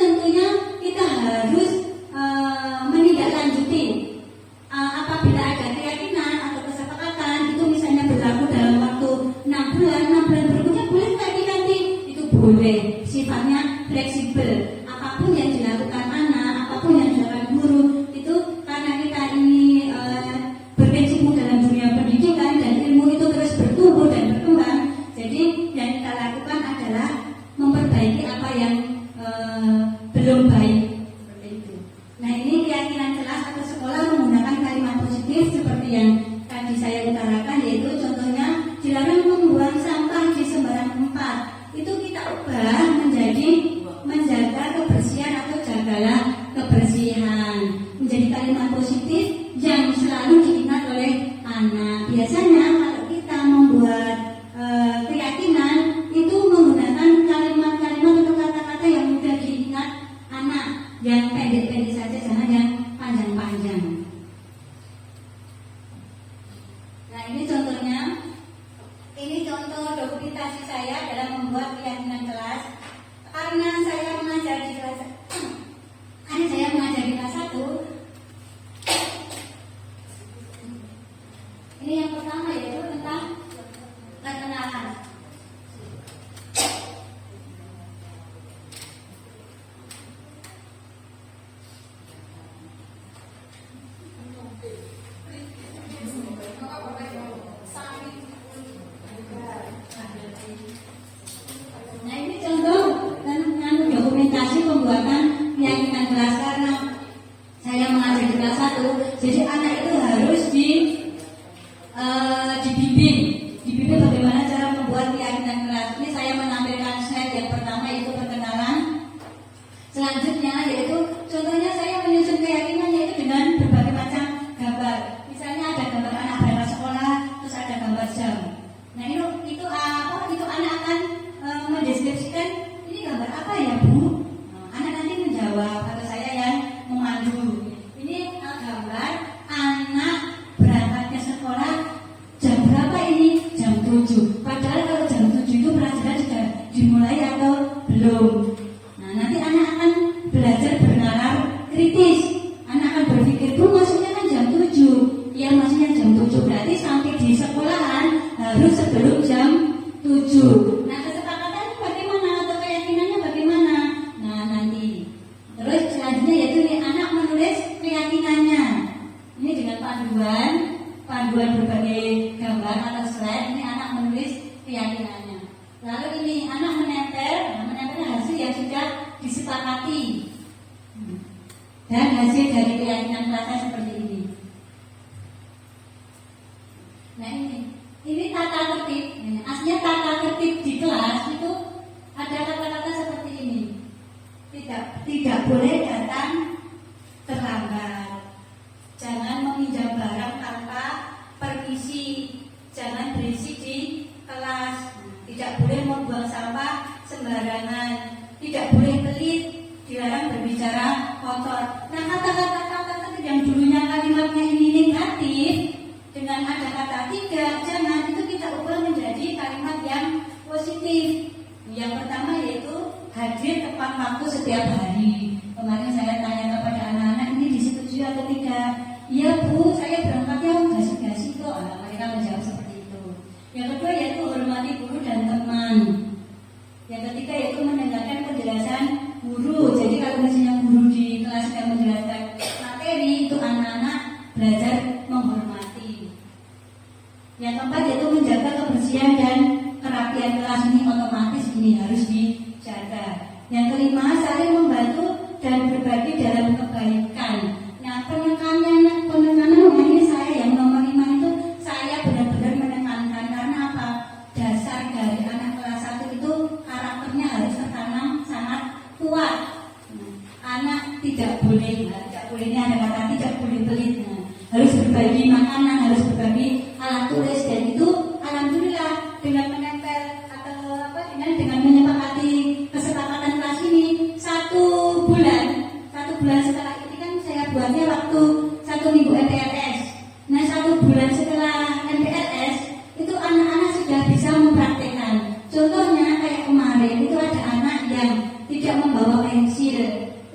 tentunya kita harus menindaklanjuti. Apabila ada keyakinan atau kesepakatan itu misalnya berlaku dalam waktu 6 bulan berikutnya boleh nggak diganti? Itu boleh, sifatnya fleksibel. Apapun yang dilakukan anak, apapun yang dilakukan guru, itu karena kita ini berkecimpung dalam dunia pendidikan dan ilmu itu terus bertumbuh dan berkembang. Jadi yang kita lakukan adalah memperbaiki apa yang belum baik, seperti itu. Nah, ini keyakinan kelas atau sekolah menggunakan kalimat positif seperti yang tadi saya utarakan, yaitu contohnya dilarang membuang sampah di sembarang tempat. Itu kita ubah menjadi menjaga kebersihan atau jagalah kebersihan, menjadi kalimat positif yang selalu diingat oleh anak. Biasanya kalau kita membuat keyakinan itu menggunakan kalimat-kalimat atau kata-kata yang mudah diingat anak, yang pendek-pendek saja, jangan yang panjang-panjang. Nah, ini contohnya. Ini contoh dokumentasi saya dalam membuat keyakinan kelas. Karena saya mengajar di kelas 1. Ini yang pertama yaitu tentang perkenalan. Nah, ini contoh tentang dokumentasi pembuatan keyakinan kelas. Karena saya mengajar di kelas 1, jadi anak itu harus dibimbing bagaimana cara membuat keyakinan kelas. Ini saya menampilkan slide yang pertama yaitu perkenalan. Selanjutnya yaitu contohnya saya menyusun keyakinan yaitu dengan berbagai macam gambar. Misalnya ada gambar anak berangkat sekolah, terus ada gambar jam. Nah, itu anak akan mendeskripsikan ini gambar apa ya, Bu? Anak nanti menjawab atau saya yang memandu. Ini gambar anak berangkatnya sekolah jam berapa ini? Jam 7. Padahal kalau jam 7 itu pelajaran sudah dimulai atau belum. Nah, nanti anak akan belajar bernalar kritis. Anak akan berpikir, Bu, maksudnya kan jam 7. Ya, maksudnya jam 7. Berarti sampai di sekolahan harus sebelum jam 7. Nah, kesepakatannya bagaimana atau keyakinannya bagaimana? Nah, nanti. Terus selanjutnya yaitu nih, anak menulis keyakinannya. Ini dengan panduan berbagai gambar atau slide. Ini anak menulis keyakinannya. Lalu ini anak menempel hasil yang sudah disepakati. Dan hasil dari keyakinan kelasnya seperti ini. Nah, ini tata tertib. Aslinya tata tertib di kelas itu ada kata-kata seperti ini. Tidak boleh datang terlambat. Jangan meminjam barang tanpa permisi. Jangan berisik di kelas. Tidak boleh membuang sampah sembarangan. Tidak boleh pelit. Dilarang berbicara kotor. Nah, kata-kata yang dulunya kalimatnya ini negatif, dengan ada kata tidak, jangan, itu kita ubah menjadi kalimat yang positif. Yang pertama yaitu hadir tepat waktu setiap hari. Kemarin saya tanya kepada anak-anak, ini disetujui atau tidak? Iya Bu, saya berangkatnya gasi-gasi kok. Mereka menjawab seperti itu. Yang kedua yaitu hormati guru dan teman. Yang ketiga yaitu mendengarkan penjelasan guru. Jadi kalau misalnya guru di kelas sedang menjelaskan materi, itu anak-anak belajar menghormati. Yang keempat yaitu menjaga kebersihan dan kerapian kelas, ini otomatis ini harus dijaga. Yang kelima, saling membantu dan berbagi dalam kebaikan. Nah, penekanan ini saya yang nomor 5 itu saya benar-benar menekankan karena apa? Dasar dari anak kelas 1 itu karakternya harus tertanam sangat kuat. Nah, anak tidak boleh ini ada kata tidak boleh pelit. Nah, harus berbagi makanan, harus berbagi alat tulis, dan itu alhamdulillah dengan menempel atau dengan menyepakati kesepakatan kelas ini satu bulan setelah ini kan saya buatnya waktu 1 minggu MPLS. Nah 1 bulan setelah MPLS itu anak-anak sudah bisa mempraktekkan. Contohnya kayak kemarin itu ada anak yang tidak membawa pensil,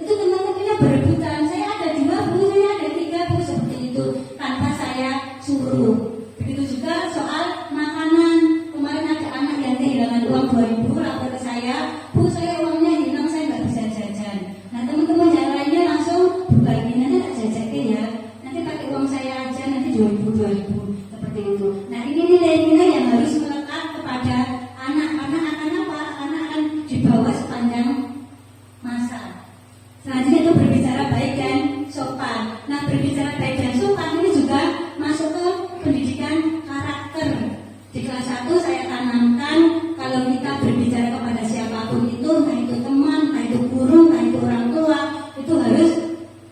itu teman-temannya berebutan, saya ada 2 Bu, saya ada 3 Bu, seperti itu tanpa saya suruh. Begitu juga soal makanan, kemarin ada anak yang kehilangan uang 2.000, lapor ke saya, Bu saya uangnya hilang, saya nggak bisa jajan. Nah teman-teman yang lainnya langsung berbagi, nanti tak jajakin ya, nanti pakai uang saya aja, nanti 2.000 seperti itu. Nah ini nilai-nilai yang harus melekat kepada anak, karena anak akan dibawa sepanjang masa. Selanjutnya itu berbicara baik dan sopan. Nah berbicara baik dan sopan ini juga masuk ke pendidikan karakter. Di kelas 1 saya tanamkan kalau kita berbicara kepada siapapun itu, entah itu teman, entah itu guru, entah itu orang tua, itu harus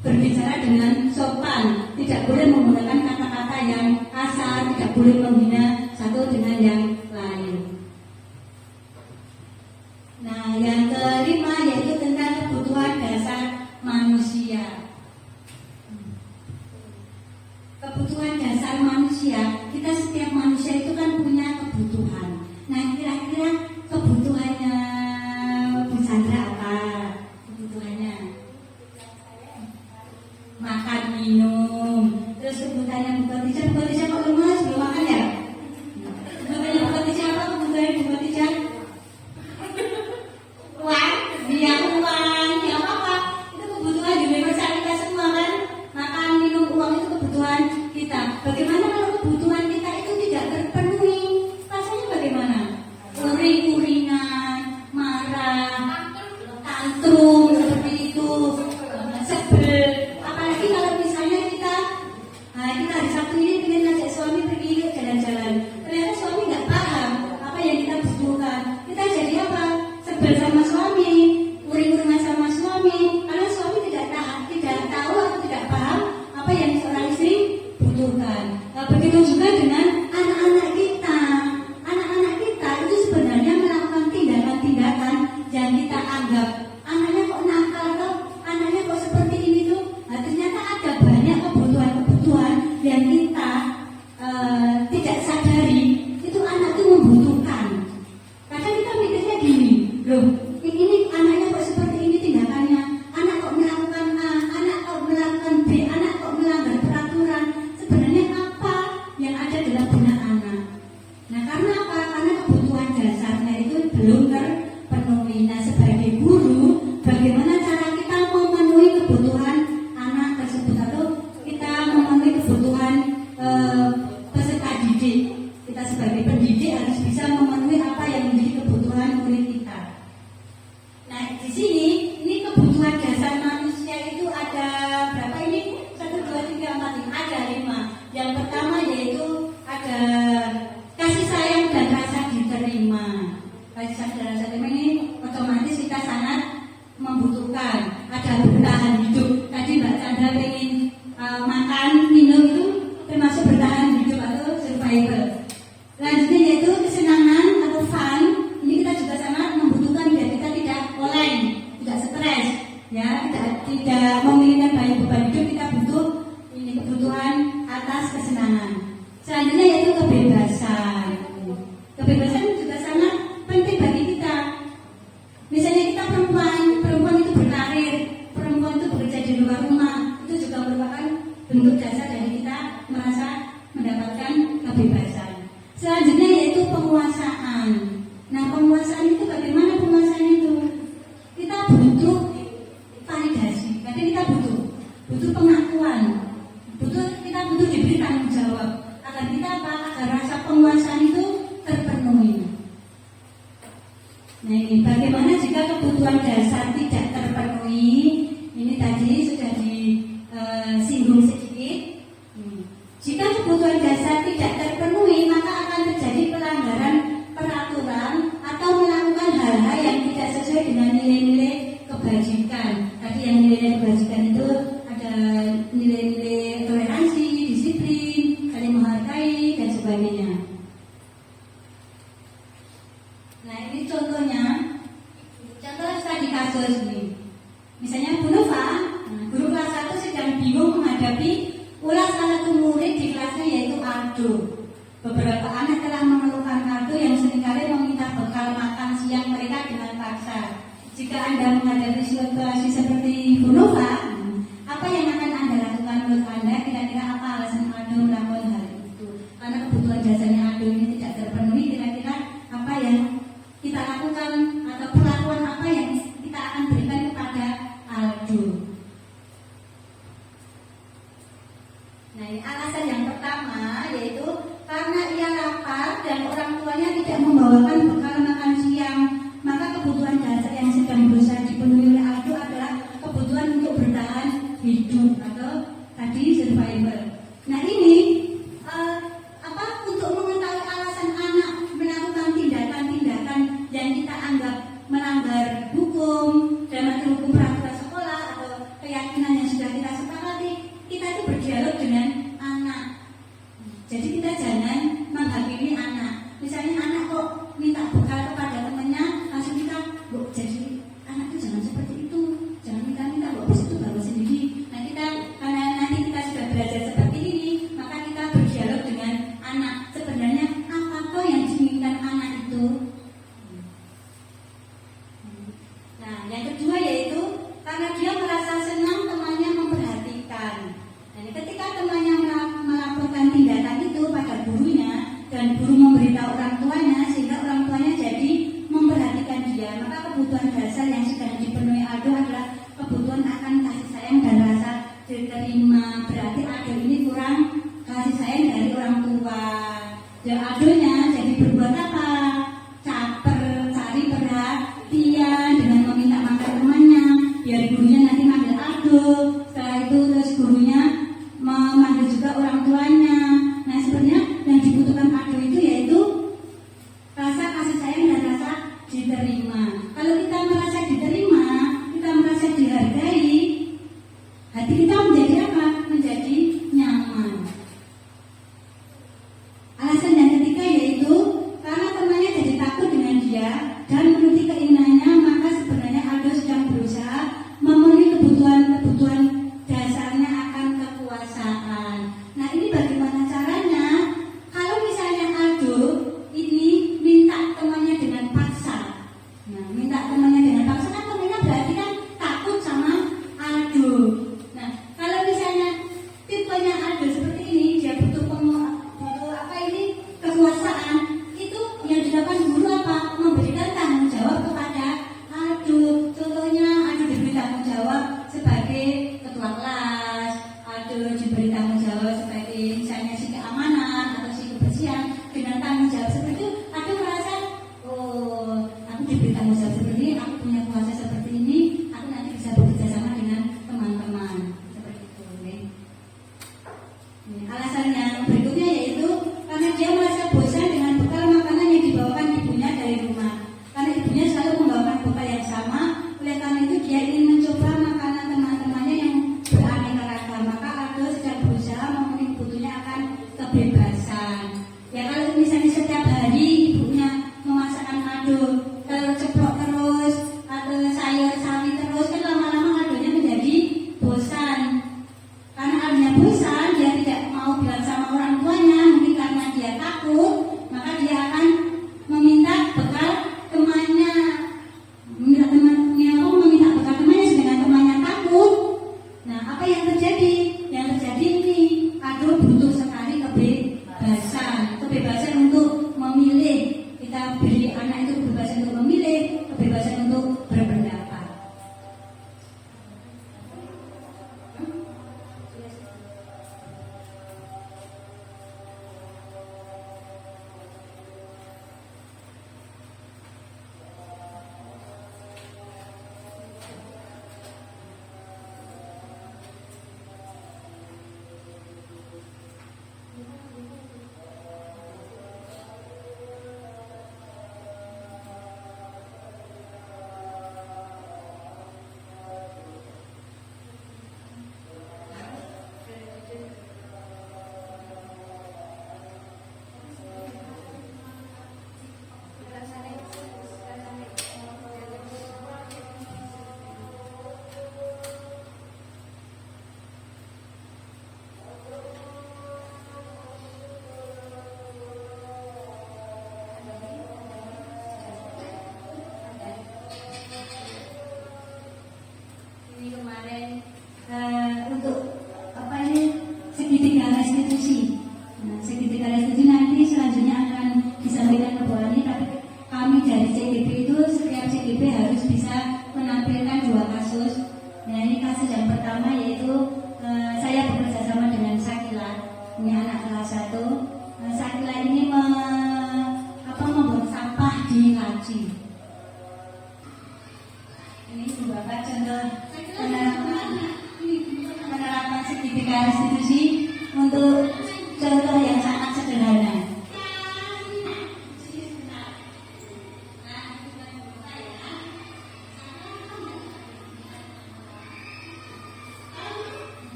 berbicara dengan sopan. Tidak boleh menggunakan kata-kata yang kasar, tidak boleh menghina satu dengan yang lain. Nah yang kelima yaitu tentang kebutuhan dasar manusia. Kebutuhan dasar manusia, kita setiap manusia itu kan punya kebutuhan. Nah kira-kira kebutuhannya Bu Chandra apa? Kebutuhannya makan, minum. Terus kebutuhannya Bu Khadijah kok lemas belum makan ya? Kebutuhannya Bu Khadijah apa? Kebutuhannya Bu Khadijah uang, dia apa? Itu kebutuhan universal kita semua kan? Makan, minum, uang itu kebutuhan kita. Bagaimana kalau kebutuhan kita itu tidak terpenuhi? Rasanya bagaimana? Uring-uringan, marah, tantrum seperti itu, sebel. Apalagi kalau misalnya kita hari Sabtu ini ingin ngajak suami pergi jalan-jalan, ternyata suami nggak paham apa yang kita butuhkan. Kita jadi apa? Sebel sama suami, uring-uringan sama suami, karena suami tidak tahu atau tidak paham apa yang seorang istri butuhkan. Nah, begitu juga dengan anak-anak kita. Anak-anak kita itu sebenarnya melakukan tindakan-tindakan yang kita anggap anaknya kok nakal tuh, anaknya kok seperti ini tuh. Nah, ternyata ada banyak kebutuhan-kebutuhan yang kita tidak sadari itu anak itu membutuhkan. Kadang kita mikirnya gini, loh ini anaknya kok seperti ini tindakannya, anak kok melakukan A, anak kok melakukan B, anak kok melanggar peraturan. Sebenarnya apa yang ada dalam benak anak? Nah karena apa? Karena kebutuhan dasarnya itu belum terpenuhi. Nah sebagai guru, bagaimana cara kita memenuhi kebutuhan anak tersebut, atau kita memenuhi kebutuhan peserta didik? Kita sebagai pendidik harus bisa memenuhi apa yang menjadi kebutuhan murid kita. Nah di sini ini kebutuhan dasar manusia itu ada berapa ini? 1, 2, 3, 4, ada 5. Yang pertama yaitu ada kasih sayang dan rasa diterima. Kasih sayang dan rasa diterima ini otomatis kita sangat membutuhkan. Ada bertahan hidup. Tadi Mbak Chandra pengen makan, minum itu termasuk bertahan hidup atau survival. Selanjutnya yaitu kesenangan atau fun. Ini kita juga sangat membutuhkan biar kita tidak oleng, tidak stres, ya, tidak memiliki banyak beban hidup. Kita butuh ini kebutuhan atas kesenangan. Selanjutnya yaitu kebebasan. Kebebasan juga sangat penting bagi kita. Misalnya kita perempuan tadi yang nilai-nilai kebajikan itu ada nilai-nilai toleransi, disiplin, saling menghargai dan sebagainya. Nah ini contohnya studi kasus ini. Misalnya Bu Nova, guru kelas 1 sedang bingung menghadapi ulas salah satu murid di kelasnya yaitu Aldo. Beberapa anak telah mengeluhkan Aldo yang seringkali meminta bekal makan siang mereka dengan paksa. Jika Anda menghadapi situasi seperti Bu Nova, apa yang akan Anda lakukan menurut Anda? Kira-kira apa alasan Aldo melakukan hal itu? Karena kebutuhan dasarnya Aldo ini tidak terpenuhi, kira-kira apa yang kita lakukan atau perlakuan apa yang kita akan berikan kepada Aldo? Nah, ini alasan yang pertama yaitu karena ia lapar dan orang tuanya tidak membawakan bekal makan siang, maka kebutuhan dasar yang sedang berusaha dipenuhi oleh Aldo adalah kebutuhan untuk bertahan hidup atau tadi survival. Nah ini untuk mengetahui alasan anak melakukan tindakan-tindakan yang kita anggap melanggar hukum, dalam arti hukum peraturan sekolah atau keyakinan yang sudah kita sepakati, kita itu berdialog dengan anak. Jadi kita jangan menghakimi anak. Misalnya anak kok minta bekal kepada temannya, langsung kita, bu, jadi anak itu jangan seperti itu, jangan minta-minta, bu, habis itu bawa sendiri. Nah kita, karena nanti kita sudah belajar seperti ini, maka kita berdialog dengan anak. Sebenarnya apa kok yang diinginkan anak itu? Nah yang kedua yaitu karena dia merasa senang temannya memperhatikan. Nah, ketika temannya melaporkan tindakan itu pada gurunya dan guru memberitahu orang tuanya sehingga orang tuanya jadi memperhatikan dia, maka kebutuhan dasar yang sedang dipenuhi Aldo adalah kebutuhan akan kasih sayang dan rasa diterima. Berarti Aldo ini kurang kasih sayang dari orang tua. Dan Aldonya jadi berbuat apa? Caper, cari perhatian dengan meminta makan temannya biar gurunya nanti manggil Aldo. Setelah itu terus gurunya memanggil juga orang tuanya. Nah sebenarnya yang dibutuhkan Aldo itu yaitu rasa kasih sayang dan rasa diterima. Kalau kita merasa diterima, kita merasa dihargai, hati kita menjadi apa? Menjadi nyaman. Alasan yang ketiga yaitu karena temannya jadi takut dengan dia dan menuruti keinginannya, maka sebenarnya Aldo sedang berusaha memenuhi kebutuhan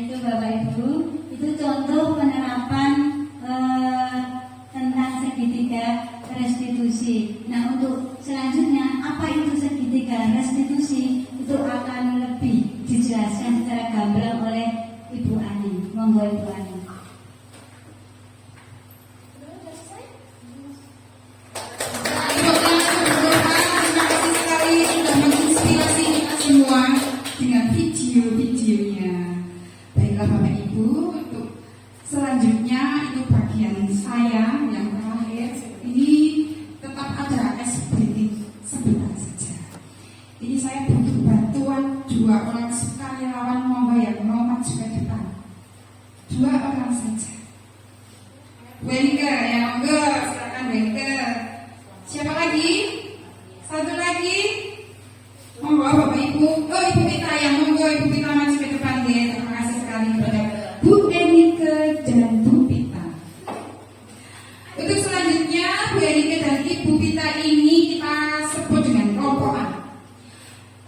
itu Bapak Ibu, itu contoh penerapan tentang segitiga restitusi. Nah, untuk selanjutnya apa itu segitiga restitusi itu akan lebih dijelaskan secara gamblang oleh Ibu Ani. Monggo Ibu Ani. Semua dengan video-videonya. Baiklah Bapak Ibu, untuk selanjutnya itu bagian saya yang terakhir. Ini tetap ada SBT sebentar saja. Ini saya butuh bantuan 2 orang sukarelawan monggo yang mau maju ke depan. 2 orang saja. Wenke ya monggo, silakan Wenke. Siapa lagi? 1 lagi. Monggo Bapak Ibu, Ibu Pita yang monggo Ibu Pita maju ke depan ya. Terima kasih sekali kepada Bu Enike dan Bu Pita. Untuk selanjutnya Bu Enike dan Ibu Pita ini kita sebut dengan kelompokan.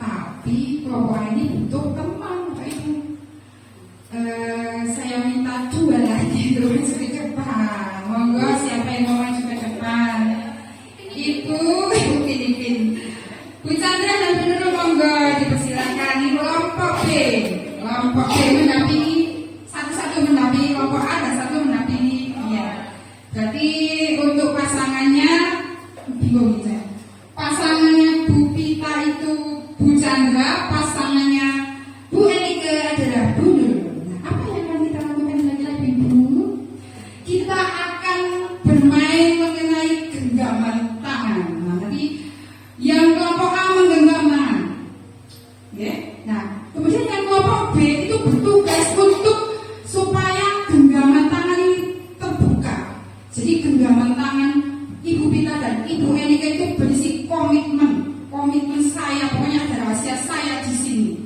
Tapi kelompokan ini butuh teman Bapak Ibu. Saya minta 2 lagi untuk maju ke depan. Monggo siapa yang mau maju ke depan? Ibu Pipin. Bu Chandra dan Bu Nurul monggo dipersilakan di kelompok B. Kelompok B mendampingi satu-satu mendampingi kelompok A dan 1 mendampingi ya. Berarti untuk pasangannya bingung ya. Pasangannya Bu Pita itu Bu Chandra, pasangannya Bu Enike adalah Bu Nurul. Nah, apa yang akan kita lakukan lagi Ibu? Kita akan bermain mengenai genggaman tangan. Nah, nanti yang kelompok A menggenggam tangan, ya. Nah, kemudian yang kelompok B itu bertugas untuk supaya genggaman tangan ini terbuka. Jadi genggaman tangan Ibu Pita dan Ibu Enike itu berisi komitmen saya, pokoknya ada rahasia saya di sini.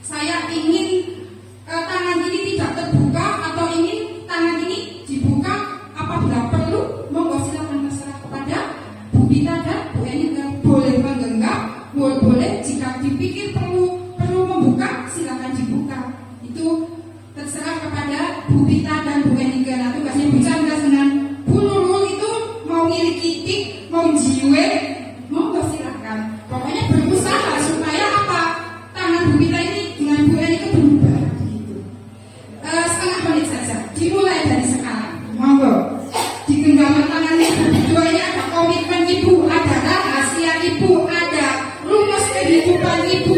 Saya ingin tangan ini tidak terbuka atau ingin tangan ini dibuka apabila perlu. Monggo silakan terserah kepada Bu Pita dan Bu Enike. Boleh menggenggam, boleh jika dipikir perlu membuka, silakan dibuka. Itu terserah kepada Bu Pita dan Bu Enike. Nah, tugasnya Bu Chandra dengan Bu Nurul itu mau ngilik titik, mau jiwe, monggo silakan. Pokoknya berusaha supaya apa? Tangan Bu Pita ini dengan Bu Enike berubah begitu. Setengah menit saja, dimulai dari sekarang. Monggo. Di genggaman tangannya berdua ini ada komitmen Ibu, ada rahasia Ibu, ada rumus kehidupan Ibu.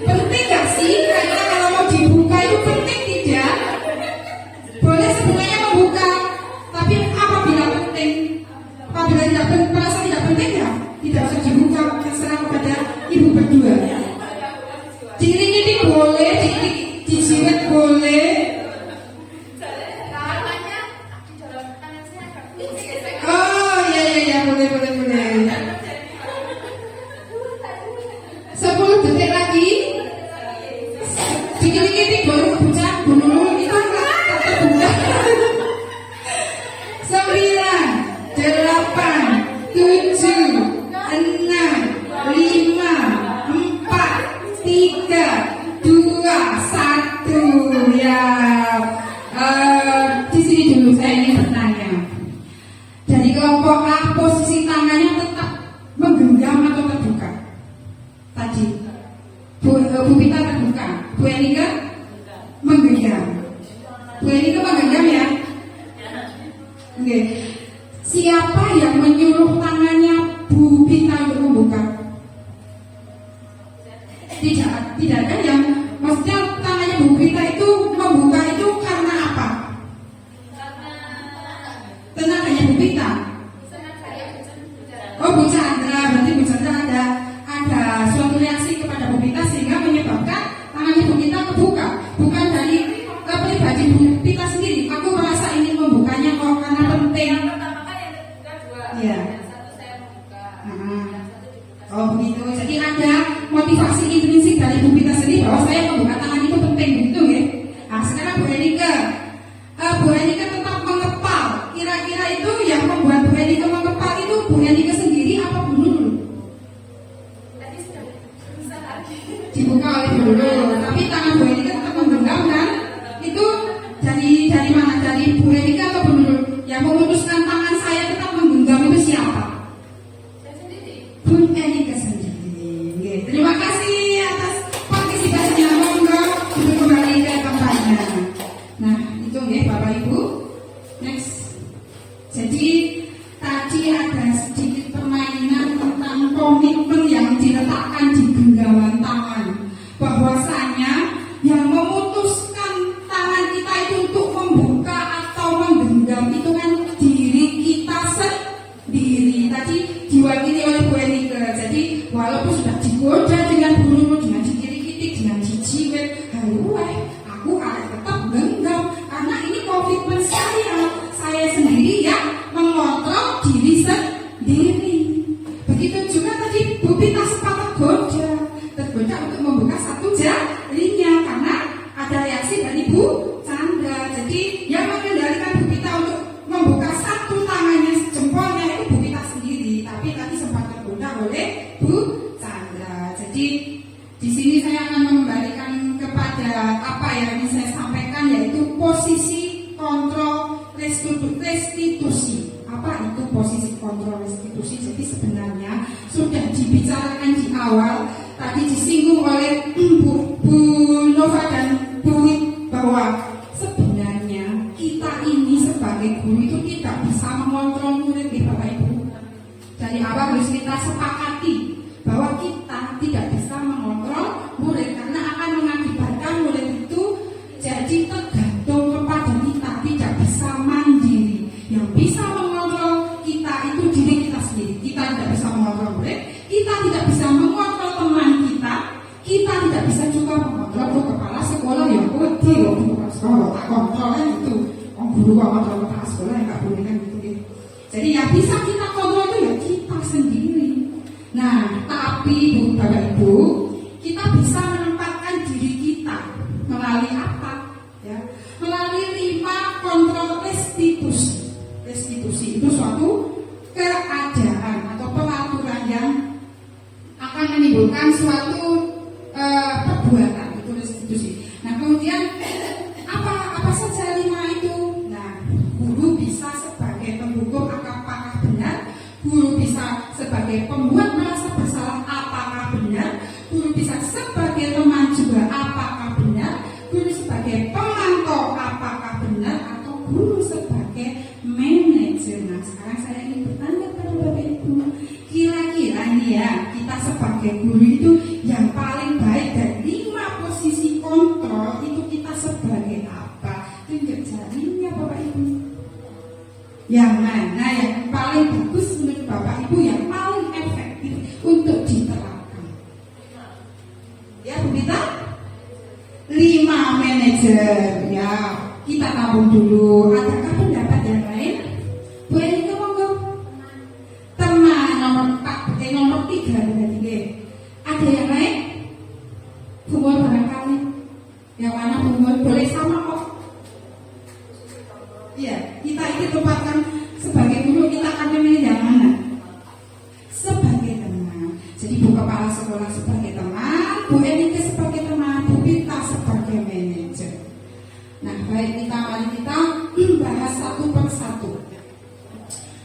Penting gak sih? Kayaknya kalau mau dibuka itu penting tidak? Boleh sebenarnya membuka, tapi apabila penting, apabila tidak merasa tidak penting ya tidak usah dibuka, terserah kepada Ibu berdua. Diiring-iring boleh, dijiwet boleh. Oh iya boleh. 10 detik lagi. Dikit-dikit boleh kebuncang Bu Nurul itu tak terbuka. 9, 8, 7, 6, 5, 4, 3, 2, 1 ya. Di sini dulu saya ingin bertanya. Dari kelompok A posisi tangannya tetap menggenggam atau terbuka? Tadi Bu Pita terbuka, Bu Enike menggenggam. Bu Enike menggenggam ya? Oke. Siapa yang menyuruh tangannya Bu Pita untuk membuka? Tidak kan yang maksudnya tangannya Bu Pita itu membuka itu karena apa? Tenaganya Bu Pita. Oh Bu Chandra, berarti Bu Chandra ada suatu reaksi kepada Bu Pita sehingga menyebabkan tangannya Bu Pita kebuka. Bukan dari pribadi Bu Pita sendiri. Aku merasa ingin membukanya kok karena penting. Iya. Oh begitu. Jadi ada motivasi intrinsik dari Bu Pita sendiri bahwa saya membuka tangan itu penting, begitu ya. Nah sekarang Bu Enike. Bu Enike tetap mengepal. Kira-kira itu yang membuat Bu Enike mengepal itu Bu Enike sendiri apa Bu Nurul? Dibuka oleh Bu Nurul. Tapi tangan Bu Enike tetap menggenggam kan? Itu dari Bu Erika atau Bu Nurul? Yang memutuskan tangan saya tetap menggenggam itu siapa? Bu Erika sendiri. Oke, terima kasih atas partisipasinya. Monggo untuk kembali ke tempatnya. Nah, itu ya Bapak Ibu. Next. Jadi tadi ada sedikit permainan tentang komitmen yang diletakkan di genggaman tangan. Bahwasanya yang memutuskan tangan kita itu untuk membuka atau menggenggam itu kan diri kita sendiri. Tadi diwakili oleh Bu Erika. Jadi walaupun sudah digoda dengan buru dengan dikit-dikit dengan jijiwet, aku harus tetap genggam karena ini komitmen saya sendiri yang mengontrol diri sendiri. Begitu juga tadi Bu Pita sempat tergoda untuk membuka satu jarinya karena ada reaksi dari Bu Chandra. Jadi yang mengendalikan Bu Pita untuk membuka satu tangannya jempolnya itu Bu Pita sendiri, tapi tadi sempat tergoda oleh Bu Chandra. Jadi di sini saya akan mengembalikan kepada apa yang ingin saya sampaikan, yaitu posisi kontrol restitusi. Apa itu posisi kontrol restitusi? Jadi sebenarnya sudah dibicarakan di awal, tadi disinggung oleh Bu Nova dan Bu Wit bahwa sebenarnya kita ini sebagai guru itu tidak bisa mengontrol murid di Bapak Ibu. Dari awal harus kita sepakati bahwa kita tidak bisa mengontrol murid karena akan mengakibatkan murid itu jadi tergantung kepada kita, tidak bisa mandiri. Yang bisa mengontrol kita itu diri kita sendiri. Kita tidak bisa mengontrol murid, kita tidak bisa mengontrol teman kita tidak bisa juga mengontrol kepala sekolah yang di kepala sekolah, tak kontrolnya itu guru kontrol kepala sekolah yang nggak boleh kan gitu. Jadi yang bisa kita kontrol itu ya kita sendiri. Nah, tapi Bapak Ibu, kita bisa menempatkan diri kita melalui apa? Ya, melalui 5 kontrol restitusi. Restitusi itu suatu keadaan atau peraturan yang akan menimbulkan suatu perbuatan, itu restitusi. Nah, kemudian apa saja 5 itu? Nah, guru bisa sebagai penghukum apakah benar, guru bisa sebagai pembuat merasa bersalah apakah benar, guru bisa sebagai teman juga apakah benar, guru sebagai pemantau apakah benar, atau guru sebagai manajer. Nah, sekarang saya ingin bertanya kepada Bapak Ibu, kira-kira nih ya, kita sebagai guru itu yang paling baik dari 5 posisi kontrol itu kita sebagai apa? Tunjuk jarinya Bapak Ibu. Yang mana yang paling bagus menurut Bapak Ibu, yang paling efektif untuk diterapkan? Ya Bu Pita? 5 manajer. Ya, kita tabung dulu. Adakah pendapat yang lain? Bu Erika monggo. Teman nomor 3 berarti. Ada yang lain? Bumur barangkali. Yang mana bumur boleh sama kok. Iya, kita ini tempatkan sebagai guru, kita akan memilih yang mana? Sebagai teman. Jadi Bu Kepala Sekolah sebagai teman, Bu Erika sebagai teman, Bu Pita sebagai manajer. Nah, baik, mari kita bahas satu per satu.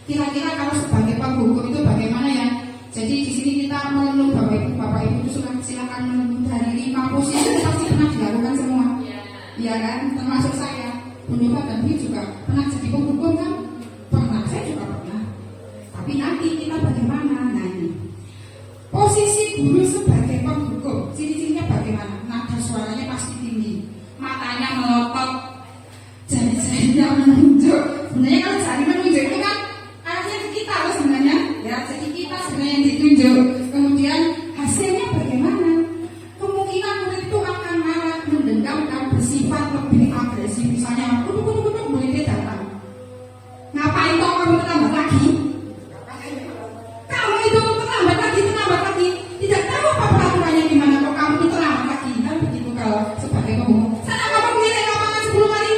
Kira-kira kalau sebagai penghukum itu bagaimana ya? Jadi di sini kita menenun Bapak Ibu itu silakan menenun dari 5 posisi pasti pernah dilakukan semua. Iya kan? Termasuk saya. Bu Nova dan Bu juga pernah jadi penghukum kan? Pernah, saya juga pernah. Tapi nanti kita bagaimana? Nah ini posisi guru sebagai penghukum, ciri-cirinya bagaimana? Nada suaranya pasti tinggi, matanya melotot, jari-jarinya menunjuk. Sebenarnya kalau jari menunjuk itu kan artinya kita loh sebenarnya. Ya, jadi kita sebenarnya yang ditunjuk. Kemudian hasilnya bagaimana? Kemungkinan murid itu akan marah, mendendam, dan bersifat lebih agresif. Misalnya, kutuk muridnya datang. Ngapain toh kamu terlambat lagi? Kamu itu terlambat lagi. Tidak tahu apa peraturannya gimana kok kamu itu terlambat lagi. Kan begitu kalau sebagai penghukum. Sana kamu keliling lapangan 10 kali.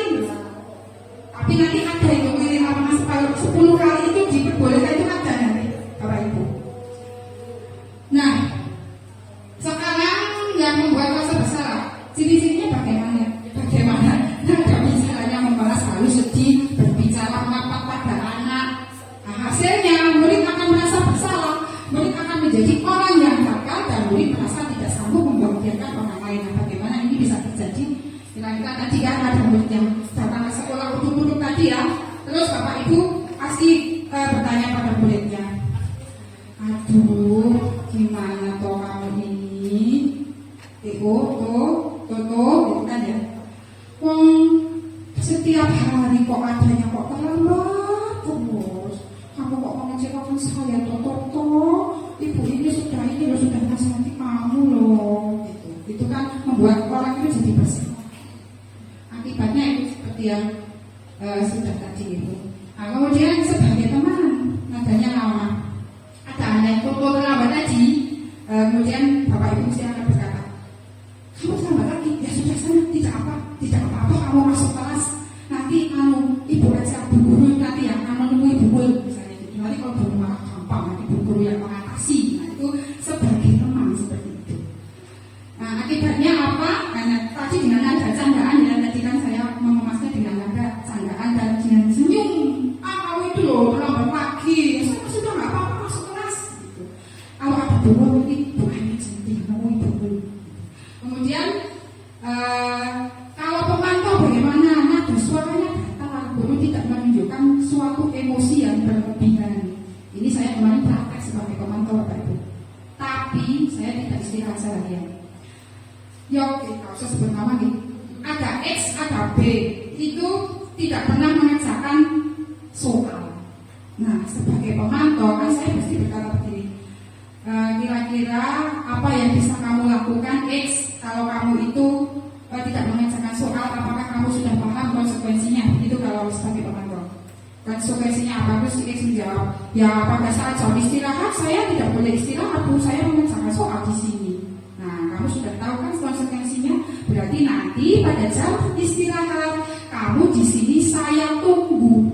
Tapi nanti ada itu keliling lapangan 10 kali itu diperbolehkan, itu ada nanti Bapak Ibu. Nah, sekarang yang membuat rasa bersalah, ciri-cirinya bagaimana? Nada bicaranya membalas halus, sedih, membuat orang itu jadi bersih. Akibatnya itu seperti yang sudah tadi itu. Nah, kemudian sebagai teman, nadanya lama. Ada anak yang foto terlambat tadi, kemudian bapak ibu mesti akan berkata, kamu terlambat lagi, ya sudah sana, tidak apa-apa, kamu masuk kelas. Nanti ibu aja, bu guru nanti yang menemui bu guru, misalnya gitu. Nanti kalau bu guru malah gampang, nanti bu guru yang mengatasi. Nah itu sebagai teman seperti itu. Nah akibatnya apa? Karena tadi dengan ada candaan ya, tadi kan saya mengemasnya dengan ada candaan dan dengan senyum. Kamu itu loh terlambat lagi, saya sudah nggak apa-apa masuk kelas. Gitu. Kalau ada bu guru nanti bukannya jadi menemui bu guru. Kemudian kalau pemantau bagaimana? Nah, suaranya datar, guru tidak menunjukkan suatu emosi yang berlebihan. Ini saya kemarin praktek sebagai pemantau Bapak Ibu. Tapi saya tidak istirahat seharian. Kalau saya sebut nama nih, ada X, ada B, itu tidak pernah mengerjakan soal. Nah, sebagai pemantau kan saya mesti berkata begini. Kira-kira apa yang bisa kamu lakukan X kalau kamu itu tidak mengerjakan soal, apakah kamu sudah paham konsekuensinya? Itu kalau sebagai pemantau. Konsekuensinya apa? Terus X menjawab, ya pada saat jam istirahat saya tidak boleh istirahat, saya mengerjakan soal di sini. Nah, kamu sudah tahu kan konsekuensinya? Berarti nanti pada jam istirahat kamu di sini saya tunggu.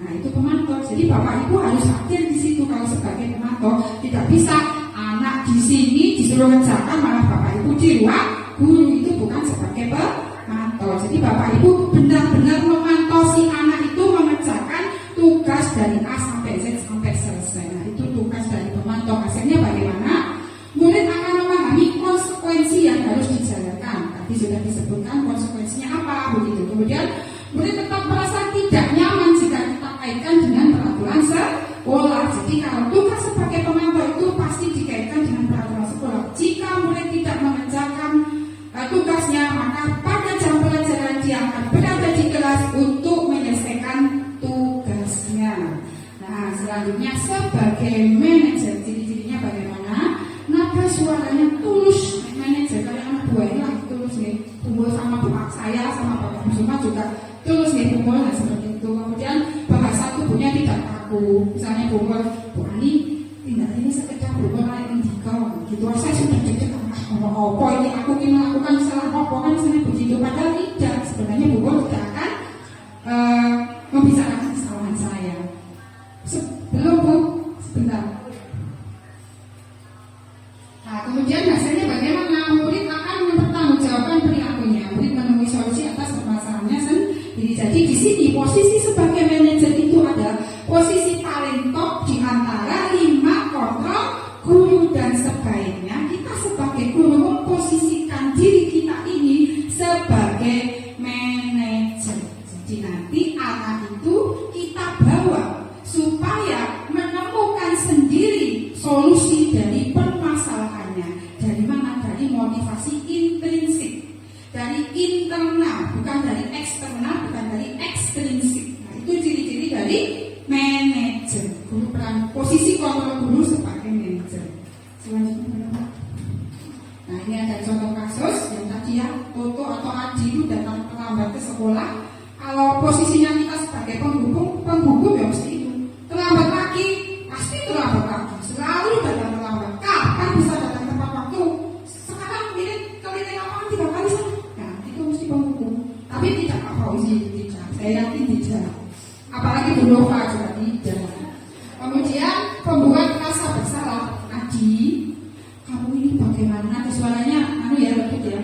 Nah, itu pemantau. Jadi Bapak Ibu harus hadir di situ kalau sebagai pemantau. Tidak bisa anak di sini disuruh mengerjakan malah Bapak Ibu di ruang guru, itu bukan sebagai pemantau. Jadi Bapak Ibu benar-benar memantau si anak itu mengerjakan tugas dari A sampai Z sampai selesai. Nah, itu tugas dari pemantau. Hasilnya bagaimana? Murid akan memahami konsekuensi yang harus dijalankan. Tadi sudah disebutkan konsekuensinya apa begitu. Kemudian murid tetap merasa tidak nyaman jika kita kaitkan dengan peraturan sekolah. Jadi kalau tugas sebagai pemantau itu pasti dikaitkan dengan peraturan sekolah. Jika murid tidak mengerjakan tugasnya, maka pada jam pelajaran dia akan berada di kelas untuk menyelesaikan tugasnya. Nah, selanjutnya sebagai manajer, ciri-cirinya bagaimana? Nada suaranya tulus. Manajer kalian anak buahnya lagi tulus nih. Kumpul sama bapak saya, sama bapak Musuma juga tulus nih kumpul. Nah, seperti itu. Kemudian bahasa tubuhnya tidak kaku. Misalnya kumpul, Bu Ani, tidak ini sekedar kumpul naik indikau. Gitu. Saya sudah cek apa ini aku ingin melakukan salah apa kan misalnya begitu. Padahal tidak. Sebenarnya Bu tidak akan membicarakan kesalahan saya. Belum Bu, sebentar. Nah, kemudian hasilnya bagaimana? Murid akan mempertanggungjawabkan perilakunya. Murid menemui solusi atas permasalahannya sendiri. Jadi di sini posisi sebagai manajer itu ada posisi paling top di antara 5 kontrol guru, dan sebaiknya kita sebagai guru memposisikan diri kita ini sebagai manajer. Jadi nanti anak itu kita bawa supaya menemukan sendiri solusi dari permasalahannya. Dari mana? Dari motivasi intrinsik, dari internal, bukan dari eksternal, bukan dari ekstrinsik. Nah, itu ciri-ciri dari manajer. Guru peran posisi kontrol guru sebagai manajer. Selanjutnya, nah ini ada contoh kasus yang tadi ya, Toto atau Adi itu datang terlambat ke sekolah. Kalau posisinya kita sebagai penghubung ya mesti itu. Terlambat lagi, pasti terlambat lagi. Selalu datang terlambat. Kapan bisa datang tepat waktu? Sekarang mirip keliling lapangan 3 kali sana. Nah, itu mesti penghubung. Tapi tidak Pak Fauzi, tidak. Saya yakin tidak. Apalagi Bu Nova juga tidak. Kemudian pembuat rasa bersalah. Adi, kamu ini bagaimana? Suaranya ya begitu ya.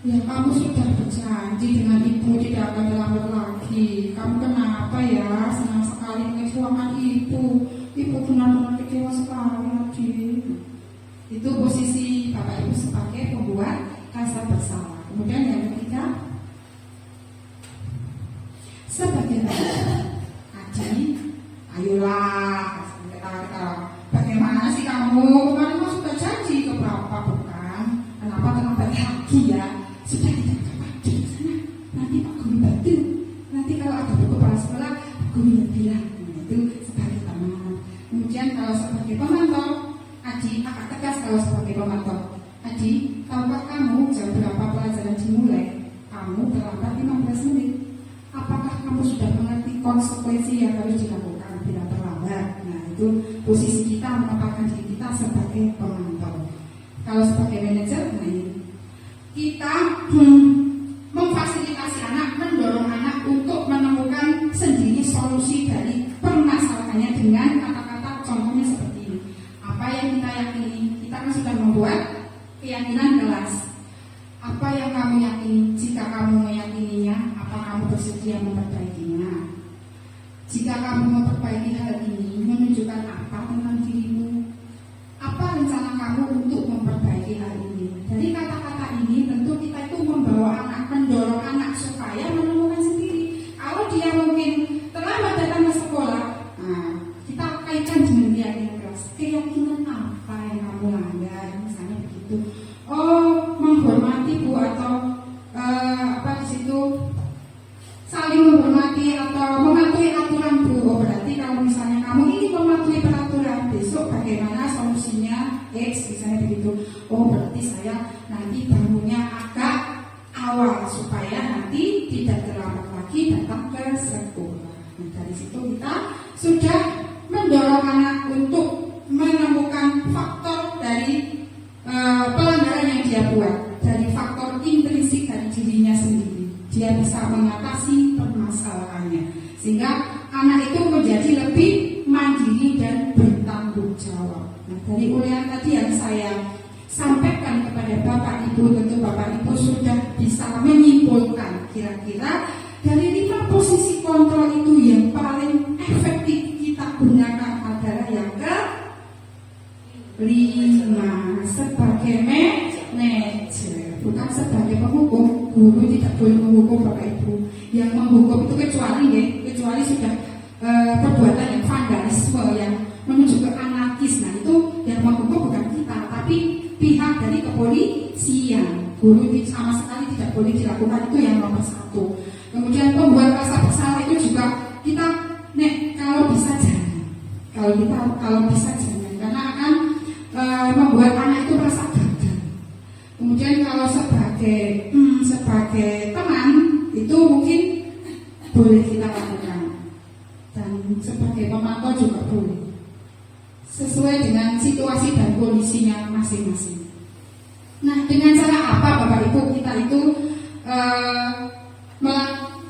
Ya kamu sudah berjanji dengan ibu tidak akan terlambat lagi. Kamu kenapa ya? Senang sekali mengecewakan ibu. Ibu benar-benar kecewa sekali Adi. Itu posisi Bapak Ibu sebagai pembuat rasa bersalah. Kemudian yang ketiga, sebagai Adi, ayolah ketawa-ketawa. Bagaimana sih kamu? Kemarin kamu sudah janji ke berapa bukan? Kenapa terlambat lagi ya? Sudah tidak apa-apa sana. Nanti Pak Guru bantu. Nanti kalau ada buku kepala sekolah, Pak Guru yang bilang. Nah, itu sebagai teman. Kemudian kalau sebagai pemantau, Adi agak tegas kalau sebagai pemantau. Adi, tahukah kamu jam berapa kamu terlambat 15 menit. Apakah kamu sudah mengerti konsekuensi yang harus dilakukan bila terlambat? Nah, itu posisi kita menempatkan diri kita sebagai pemantau. Kalau sebagai manajer, nah ini kita memfasilitasi anak, mendorong anak untuk menemukan sendiri solusi dari permasalahannya dengan kata-kata contohnya seperti ini. Apa yang kita yakini, kita kan sudah membuat keyakinan kelas. Apa yang kamu yakini, jika kamu meyakininya, apa kamu bersedia memperbaikinya? Jika kamu memperbaiki hal ini, menunjukkan apa tentang dirimu? Apa rencana kamu untuk memperbaiki hal ini? Dari kata-kata ini tentu kita itu membawa anak, mendorong anak supaya menemukan sendiri. Kalau dia mungkin terlambat datang ke sekolah, nah, kita kaitkan dengan keyakinan kelas. Keyakinan apa yang kamu langgar? Misalnya begitu. Oh, menghormati Bu atau di situ saling menghormati atau mematuhi aturan Bu. Oh, berarti kalau misalnya kamu ingin mematuhi peraturan, besok bagaimana solusinya X misalnya begitu. Oh, berarti saya nanti bangunnya agak awal supaya nanti tidak terlambat lagi datang ke sekolah. Nah, dari situ kita sudah mendorong anak untuk menemukan faktor dari pelanggaran yang dia buat, dari faktor intrinsik dari dirinya sendiri. Dia bisa mengatasi permasalahannya, sehingga anak itu menjadi lebih mandiri dan bertanggung jawab. Nah, dari uraian tadi yang saya sampaikan kepada Bapak Ibu, tentu Bapak Ibu sudah bisa menyimpulkan kira-kira dari 5 posisi kontrol itu yang paling efektif kita gunakan adalah yang ke-5 sebagai manajer, bukan sebagai penghukum. Guru tidak boleh menghukum Bapak Ibu. Yang menghukum itu kecuali sudah perbuatan yang vandalisme yang menuju ke anarkis. Nah, itu yang menghukum bukan kita, tapi pihak dari kepolisian. Guru sama sekali tidak boleh dilakukan, itu yang nomor 1. Kemudian pembuat rasa bersalah itu juga kita kalau bisa jangan. Kalau bisa jangan, karena akan membuat anak itu merasa gagal. Kemudian kalau sebagai teman itu mungkin boleh kita lakukan, dan sebagai pemantau juga boleh, sesuai dengan situasi dan kondisinya masing-masing. Nah, dengan cara apa Bapak Ibu kita itu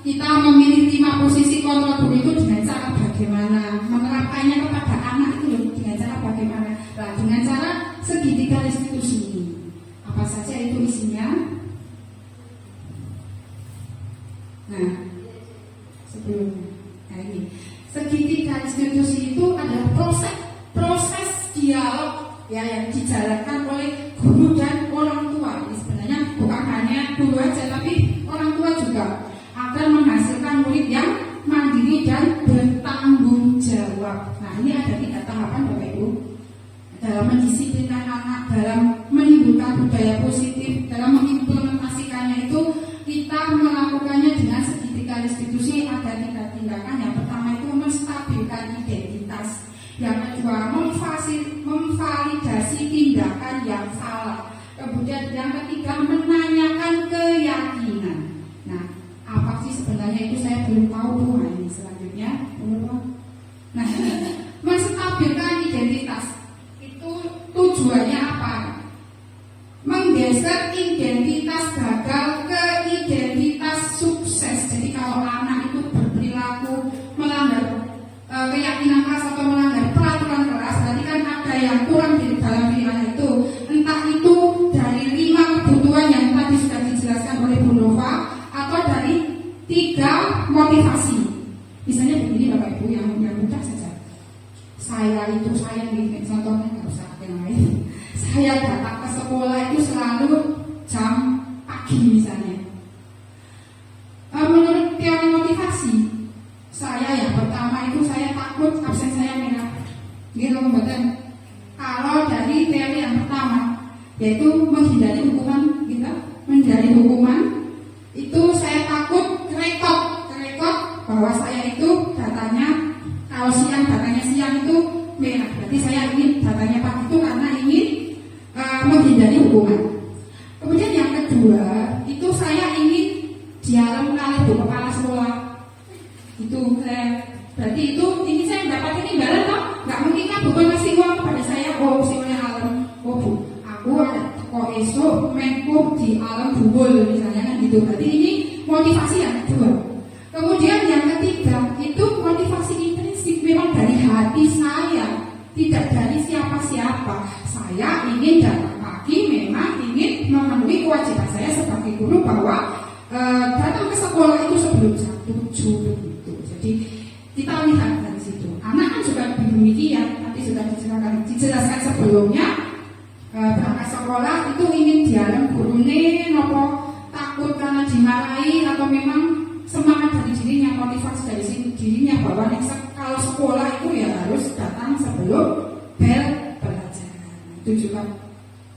kita memilih 5 posisi kontrol guru itu dengan cara bagaimana? Menerapkannya kepada anak itu dengan cara bagaimana? Nah, dengan cara segitiga restitusi ini. Apa saja itu isinya? Nah, sebelumnya ini segitiga restitusi itu adalah proses dialog ya yang dijalankan oleh guru dan orang tua. Ini sebenarnya bukan hanya guru aja, tapi orang tua juga akan menghasilkan murid yang mandiri dan bertanggung jawab. Nah, ini ada 3 tahapan Bapak Ibu dalam mendisiplinkan anak, dalam menimbulkan budaya positif, dalam mengimplementasikannya itu kita melakukannya dengan segitiga restitusi. Ada 3 tindakan. Yang pertama itu menstabilkan identitas. Yang kedua memvalidasi tindakan yang salah. Kemudian yang ketiga menanyakan keyakinan. Nah, apa sih sebenarnya itu saya belum tahu Bu. Nah, ini selanjutnya nah, menstabilkan identitas itu tujuannya apa? Menggeser identitas gagal ke identitas sukses. Jadi kalau anak itu berperilaku melanggar keyakinan keras atau melanggar peraturan keras, berarti kan ada yang kurang di dalam diri anak itu. Entah itu dari 5 kebutuhan yang tadi sudah dijelaskan oleh Bu Nova, atau dari 3 motivasi. Misalnya begini Bapak Ibu, yang mudah saja. Saya ini contohnya nggak usah yang lain. Saya datang ke sekolah itu selalu jam pagi misalnya. Menurut teori motivasi, saya yang pertama itu saya takut absen saya merah. Gitu Mbak. Kalau dari teori yang pertama, yaitu menghindari hukuman, menghindari hukuman, itu saya takut kerekod bahwa saya itu datanya kalau datanya siang itu merah. Berarti saya ingin datanya pagi itu karena ingin menghindari hukuman. Kemudian yang kedua itu saya ingin gitu. Berarti itu ini saya dapat ini imbalan toh? Nggak mungkin kan bukan ngasih uang kepada saya. Oh si oleh alam. Oh bu, aku ada kok esok menko di alam bubul misalnya kan gitu. Berarti ini motivasi yang kedua. Kemudian yang ketiga itu motivasi intrinsik, memang dari hati saya, tidak dari siapa-siapa. Saya ingin datang pagi, memang ingin memenuhi kewajiban saya sebagai guru bahwa datang ke sekolah itu sebelum jam 7 begitu. Jadi kita lihat dari situ. Anak kan juga demikian. Nanti sudah dijelaskan sebelumnya, berangkat sekolah itu ingin dialam gurune, nopo takut karena dimarahi atau memang semangat dari dirinya, motivasi dari dirinya bahwa kalau sekolah itu ya harus datang sebelum bel pelajaran. Itu juga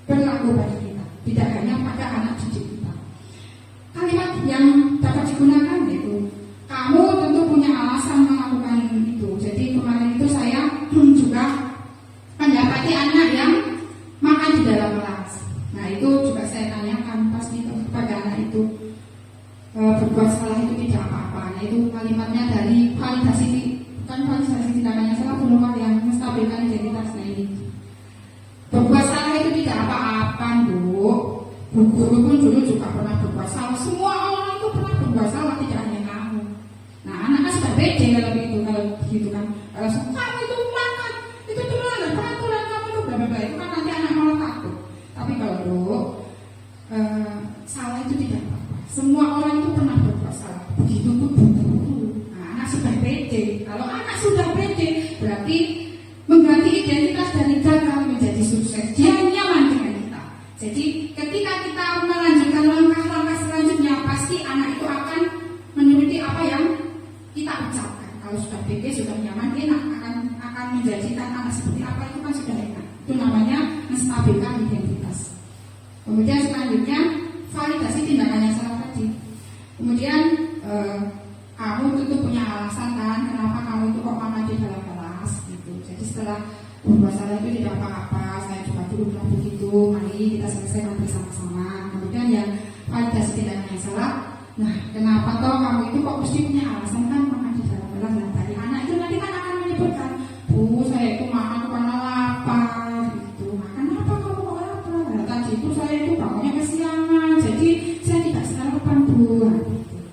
berlaku bagi kita, tidak hanya pada anak didik kita. Kalimat yang dapat digunakan yaitu kamu tentu punya alasan melakukan itu. Jadi kemarin itu saya juga mendapati anak yang makan di dalam kelas. Nah itu juga saya tanyakan pasti kepada anak itu, berbuat salah itu tidak apa-apa. Nah itu kalimatnya dari validasi, bukan validasi tindakannya salah, belum yang menstabilkan identitasnya ini. Berbuat salah itu tidak apa-apa, Bu. Guru pun dulu juga pernah berbuat salah. Semua orang itu pernah berbuat salah, tidak hanya kamu. Nah anak kan sudah beda kalau begitu kan. Kalau kamu itu makan, itu melanggar peraturan kamu itu bla-bla-bla, itu kan nanti anak malah takut. Tapi kalau salah itu tidak apa-apa. Semua orang itu pernah berbuat salah. Begitu pun guru. Nah, anak sudah pede. Kalau anak sudah pede, berarti mengganti identitas dari gagal menjadi sukses. Dia nyaman dengan kita. Jadi ketika kita melanjutkan langkah-langkah selanjutnya, pasti anak itu akan menuruti apa yang kita ucapkan. Kalau sudah pede, sudah nyaman, enak akan menjadikan anak seperti apa itu kan sudah enak. Itu namanya menstabilkan identitas. Kemudian selanjutnya validasi tindakan yang salah tadi. Kemudian kamu tentu punya alasan kan kenapa kamu itu kok makan di dalam kelas gitu. Jadi setelah berbuat salah itu tidak apa-apa, saya juga dulu pernah begitu, mari kita selesaikan bersama-sama. Kemudian yang validasi tindakan yang salah, nah kenapa toh kamu itu kok mesti punya alasan kan makan di dalam kelas. Nah dari anak itu nanti kan akan menyebutkan, Bu saya itu makan karena lapar gitu. Makan apa kamu kok lapar? Nah tadi itu saya itu bangunnya kesiangan, jadi saya tidak sarapan Bu.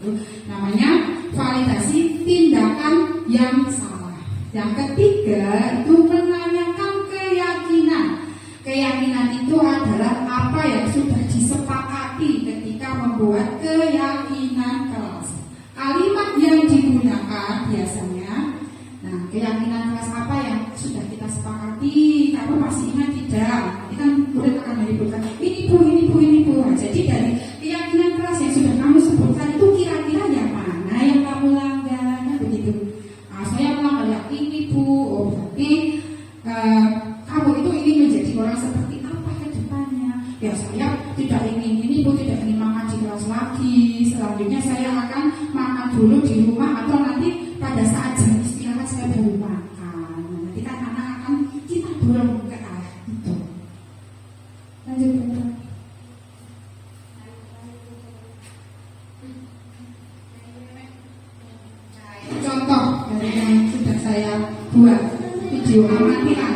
Gitu. Namanya validasi tindakan yang salah. Yang ketiga itu menanyakan keyakinan. Keyakinan itu adalah apa yang sudah disepakati ketika membuat keyakinan kelas. Kalimat yang digunakan biasanya, nah keyakinan kelas apa yang sudah kita sepakati? Kamu masih ingat tidak? Nanti kan murid akan menyebutkan ini Bu, ini Bu, ini Bu. Nah, jadi dari keyakinan kelas yang sudah kamu sebutkan itu kira-kira yang mana yang kamu langgar? Nah, begitu. Nah, saya melanggar yang ini Bu. Oh berarti kamu itu ingin menjadi orang seperti apa ke depannya? Ya saya tidak ingin ini Bu, tidak ingin makan di kelas lagi. Selanjutnya saya akan makan dulu di rumah atau nanti pada saat jam istirahat saya baru makan. Nah, nanti kan anak akan kita dorong ke arah itu. Lanjut Bu. Contoh dari yang sudah saya buat video amatiran.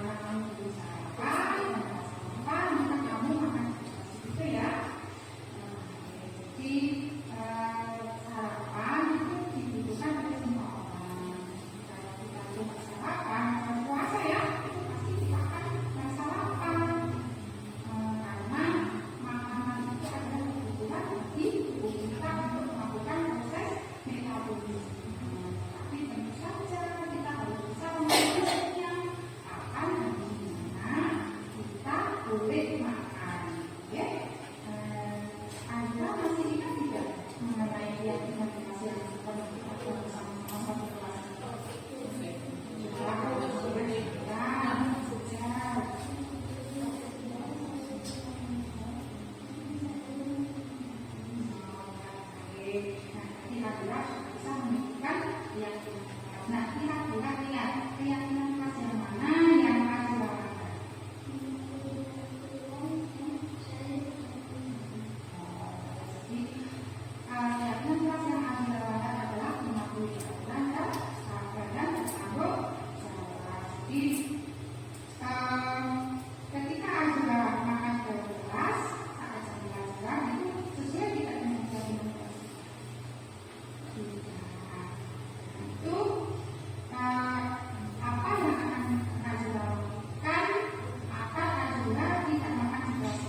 karena kamu belum sarapan, maka kamu makan gitu ya. Jadi sarapan itu dibutuhkan oleh semua orang. Kalau kita belum sarapan, kalau puasa ya, itu pasti kita akan merasa lapar. Karena makanan itu adalah kebutuhan bagi tubuh kita untuk melakukan proses metabolisme. Tapi tentu saja kita harus bisa memilihnya kapan dan di mana kita boleh makan. Ya. Anda masih ingat tidak mengenai keyakinan yang pernah kita buat bersama-sama di kelas? Nah, kira-kira lihat keyakinan kelas yang mana yang akan dilakukan? Keyakinan kelas yang akan dilakukan adalah mematuhi aturan dan sabar dan bersambung jawab. Jadi ketika Azura makan ke kelas saat jam belajar itu sesuai tidak dengan keyakinan kelas? Itu apa yang akan Azura lakukan agar Azura tidak makan di kelas?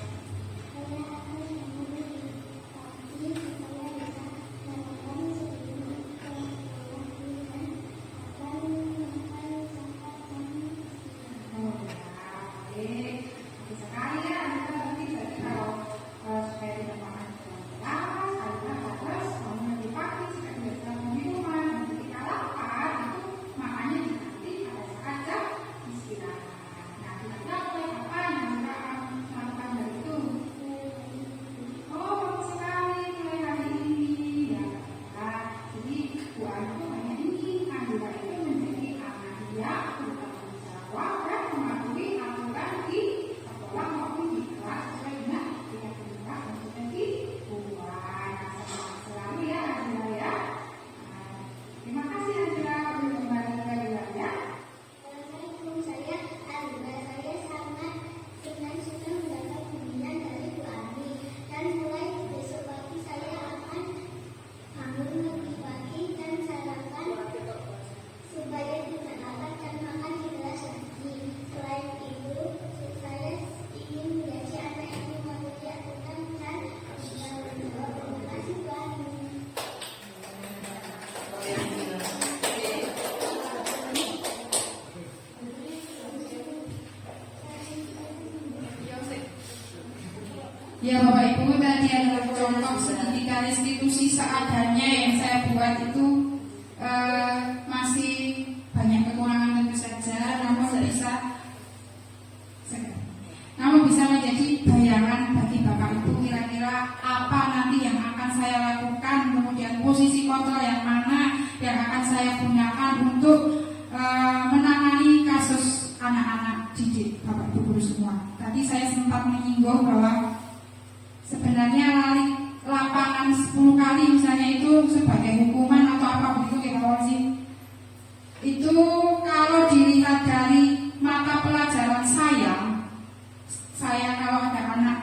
Ya Bapak Ibu, tadi adalah contoh sedikit restitusi seadanya yang saya buat itu masih banyak kekurangan tentu saja, namun bisa menjadi bayangan bagi Bapak Ibu kira-kira apa nanti yang akan saya lakukan, kemudian posisi kontrol yang mana yang akan saya gunakan untuk menangani kasus anak-anak didik Bapak Ibu guru semua. Tadi saya sempat menyinggung bahwa sebenarnya lari lapangan 10 kali misalnya itu sebagai hukuman atau apa begitu ya Pak sih. Itu kalau dilihat dari mata pelajaran saya kalau ada anak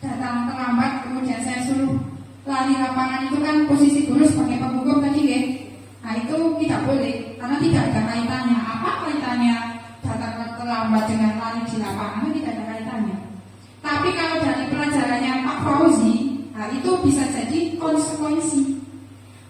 datang terlambat kemudian saya suruh lari lapangan itu kan posisi guru sebagai penghukum tadi ya. Nah itu tidak boleh karena tidak ada kaitannya. Apa kaitannya datang terlambat dengan lari di lapangan? Tidak ada kaitannya. Tapi kalau dari pelajarannya Pak Fauzi, nah itu bisa jadi konsekuensi.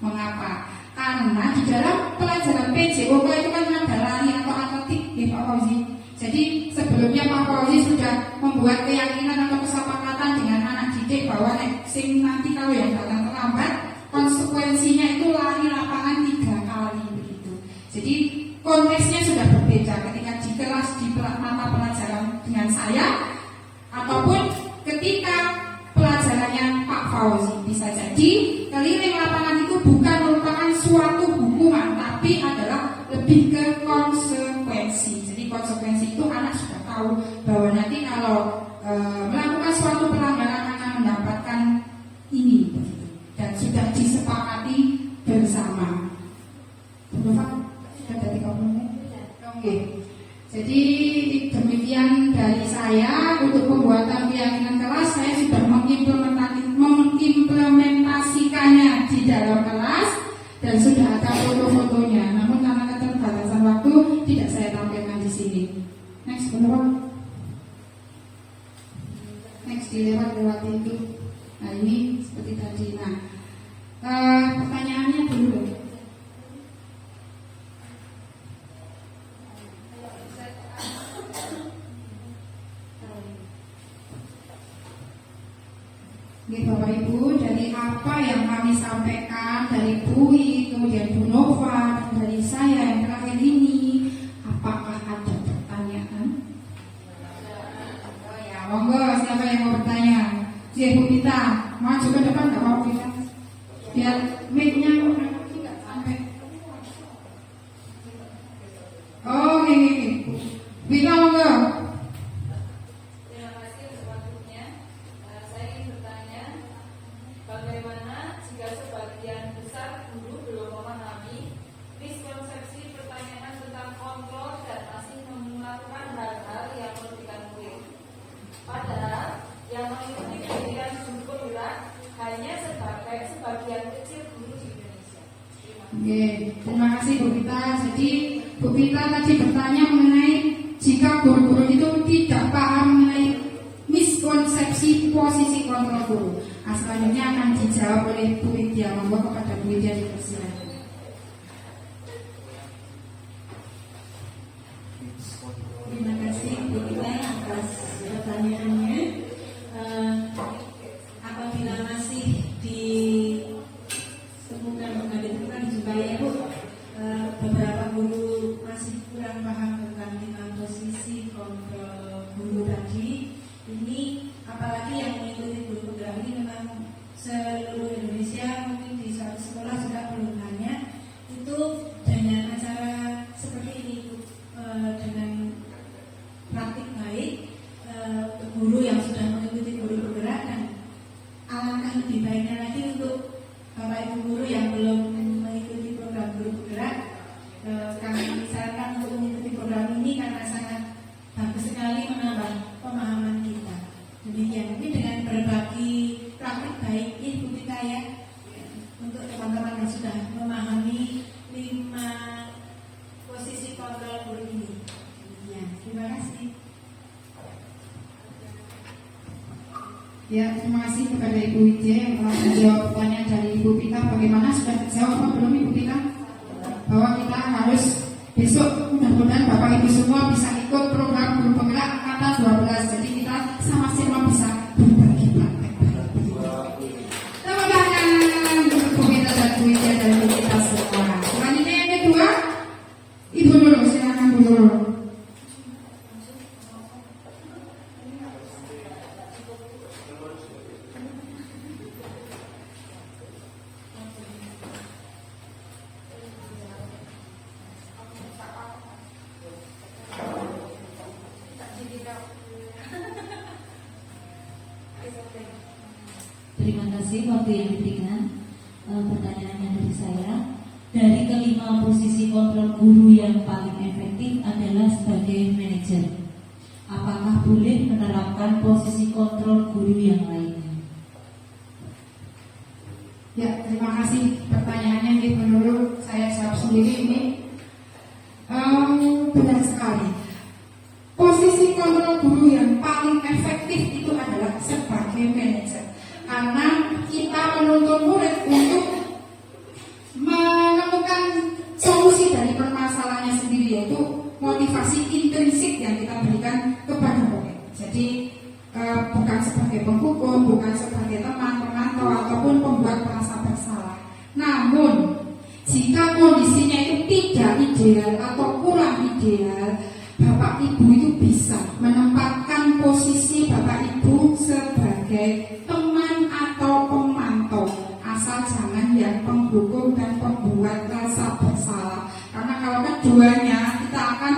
Mengapa? Karena di dalam pelajaran PJOK itu kan ada lari atau atletik ya Pak Fauzi. Jadi sebelumnya Pak Fauzi sudah membuat keyakinan atau kesepakatan dengan anak didik bahwa nanti kalau yang datang terlambat konsekuensinya itu lari lapangan 3 kali begitu. Jadi konteksnya sudah berbeda ketika di kelas di mata pelajaran dengan saya ataupun ketika pelajarannya Pak Fauzi. Bisa jadi keliling lapangan itu bukan merupakan suatu hukuman, tapi adalah lebih ke konsekuensi. Jadi konsekuensi itu anak sudah tahu bahwa nanti kalau melakukan suatu pelanggaran akan mendapatkan ini begitu. Dan sudah disepakati bersama. Sudah dari kamu? Oke. Jadi demikian dari saya. Untuk pembuatan keyakinan kelas saya sudah mengimplementasikannya di dalam kelas dan sudah ada foto-fotonya. Namun karena keterbatasan waktu tidak saya tampilkan di sini. Next, benar. Next dilewat itu. Nah ini seperti tadi. Nah pertanyaannya dulu. Bapak Ibu, dari apa yang kami sampaikan dari Bui, kemudian Bu Nova, dan dari saya yang terakhir ini, apakah ada pertanyaan? Oh ya, monggo siapa yang mau bertanya? Bu Pita, maju ke depan nggak mau Pita? Biar mic-nya nggak sampai. Oh, ini. Pita monggo. Bagaimana jika sebagian besar guru belum memahami miskonsepsi pertanyaan tentang kontrol dan masih melakukan hal-hal yang merugikan murid? Padahal yang mengikuti pendidikan guru penggerak hanya sebagian kecil guru di Indonesia. Oke, terima kasih Bu Pita. Jadi Bu Pita tadi bertanya mengenai jika guru-guru itu tidak paham mengenai miskonsepsi posisi kontrol guru. Selanjutnya akan dijawab oleh Bu Widya. Monggo kepada Bu Widya dipersilakan. Terima kasih Bu Widya atas pertanyaannya. Apabila masih ditemukan dijumpai ya Bu, beberapa guru masih kurang paham tentang posisi kontrol guru tadi. Ini apalagi yang mengikuti guru penggerak ini memang seluruh Indonesia, mungkin di suatu sekolah sudah belum banyak itu dengan acara seperti ini dengan praktik baik guru yang sudah mengikuti guru penggerak. Dan alangkah lebih baiknya lagi untuk Bapak Ibu guru yang belum mengikuti program guru penggerak, kami misalkan untuk mengikuti program ini karena sangat bagus sekali menambah pemahaman kita. Demikian, mungkin dengan berbagi praktik baik Ibu kita ya, untuk teman-teman yang sudah memahami 5 posisi kontrol guru ini. Demikian, terima kasih. Ya, terima kasih kepada Ibu Widya yang telah menjawab pertanyaan dari Ibu Pita. Bagaimana, sudah terjawab apa belum Ibu Pita? Bahwa kita harus besok mudah-mudahan Bapak Ibu semua bisa ikut program guru penggerak kata 12. Jadi kita sama-sama bisa berbagi praktek. Tepuk tangan untuk Bu Pita dan Bu Widya dan Bu Pita semua. Selanjutnya yang kedua, Ibu Nurul, silakan Bu Nurul. Terima kasih waktu yang diberikan. Pertanyaannya dari saya, dari kelima posisi kontrol guru yang paling efektif adalah sebagai manajer. Apakah boleh menerapkan posisi kontrol guru yang lainnya? Ya, terima kasih pertanyaannya Ibu Nurul. Saya jawab sendiri ini. Benar sekali. Posisi kontrol guru yang paling efektif itu adalah sebagai manajer. Karena kita menuntut murid untuk menemukan solusi dari permasalahannya sendiri, yaitu motivasi intrinsik yang kita berikan kepada murid. Jadi bukan sebagai penghukum, bukan sebagai teman, pemantau, ataupun pembuat merasa bersalah. Namun jika kondisinya itu tidak ideal atau kurang ideal, Bapak Ibu itu bisa menempatkan posisi Bapak Ibu sebagai teman atau pemantau, asal jangan yang penghukum dan pembuat rasa bersalah. Karena kalau keduanya kita akan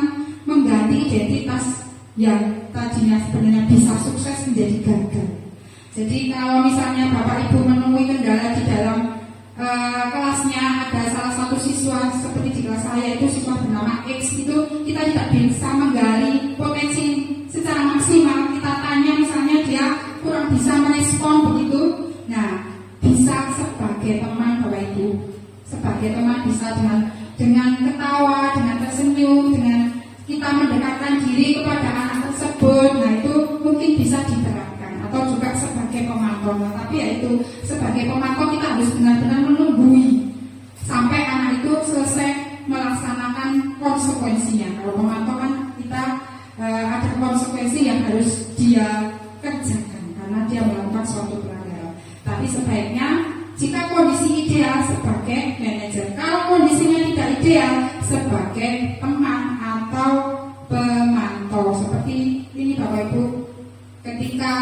mengganti identitas yang tadinya sebenarnya bisa sukses menjadi gagal. Jadi kalau misalnya Bapak Ibu menemui kendala di dalam kelasnya, ada salah satu siswa seperti di kelas saya itu siswa bernama X, itu kita tidak bisa menggali yaitu sebagai pemantau kita harus benar-benar menunggui sampai anak itu selesai melaksanakan konsekuensinya. Kalau pemantau kan kita ada konsekuensi yang harus dia kerjakan karena dia melakukan suatu pelanggaran. Tapi sebaiknya jika kondisi ideal sebagai manajer, kalau kondisinya tidak ideal sebagai teman atau pemantau. Seperti ini Bapak Ibu, ketika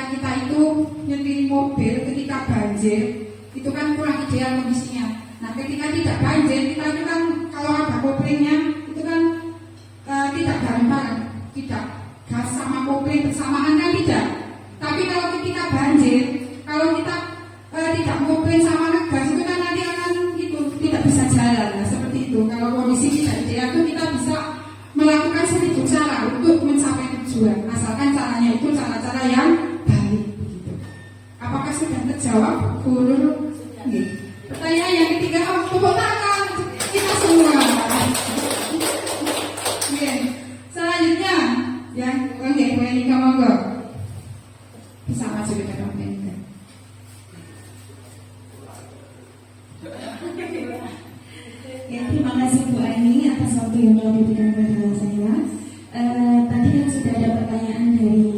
kita itu nyetir mobil ketika banjir, itu kan kurang ideal kondisinya. Nah, ketika tidak banjir, kita itu kan kalau ada koplingnya itu kan tidak bareng-bareng, tidak gas sama kopling bersamaan kan tidak. Tapi kalau ketika banjir, kalau kita tidak kopling sama ngegas itu kan nanti akan itu tidak bisa jalan. Nah, seperti itu. Kalau kondisi tidak ideal itu kita bisa melakukan 1000 cara untuk mencapai tujuan, asalkan caranya itu cara-cara yang baik begitu. Apakah sudah terjawab, Guru? Pertanyaan yang ketiga, tepuk tangan kita semua. Selanjutnya, ya, oke, Bu Enika monggo. Bisa maju ke depan, Bu Enika. Ya, terima kasih Bu Ani atas waktu yang telah diberikan kepada saya. Tadi kan sudah ada pertanyaan dari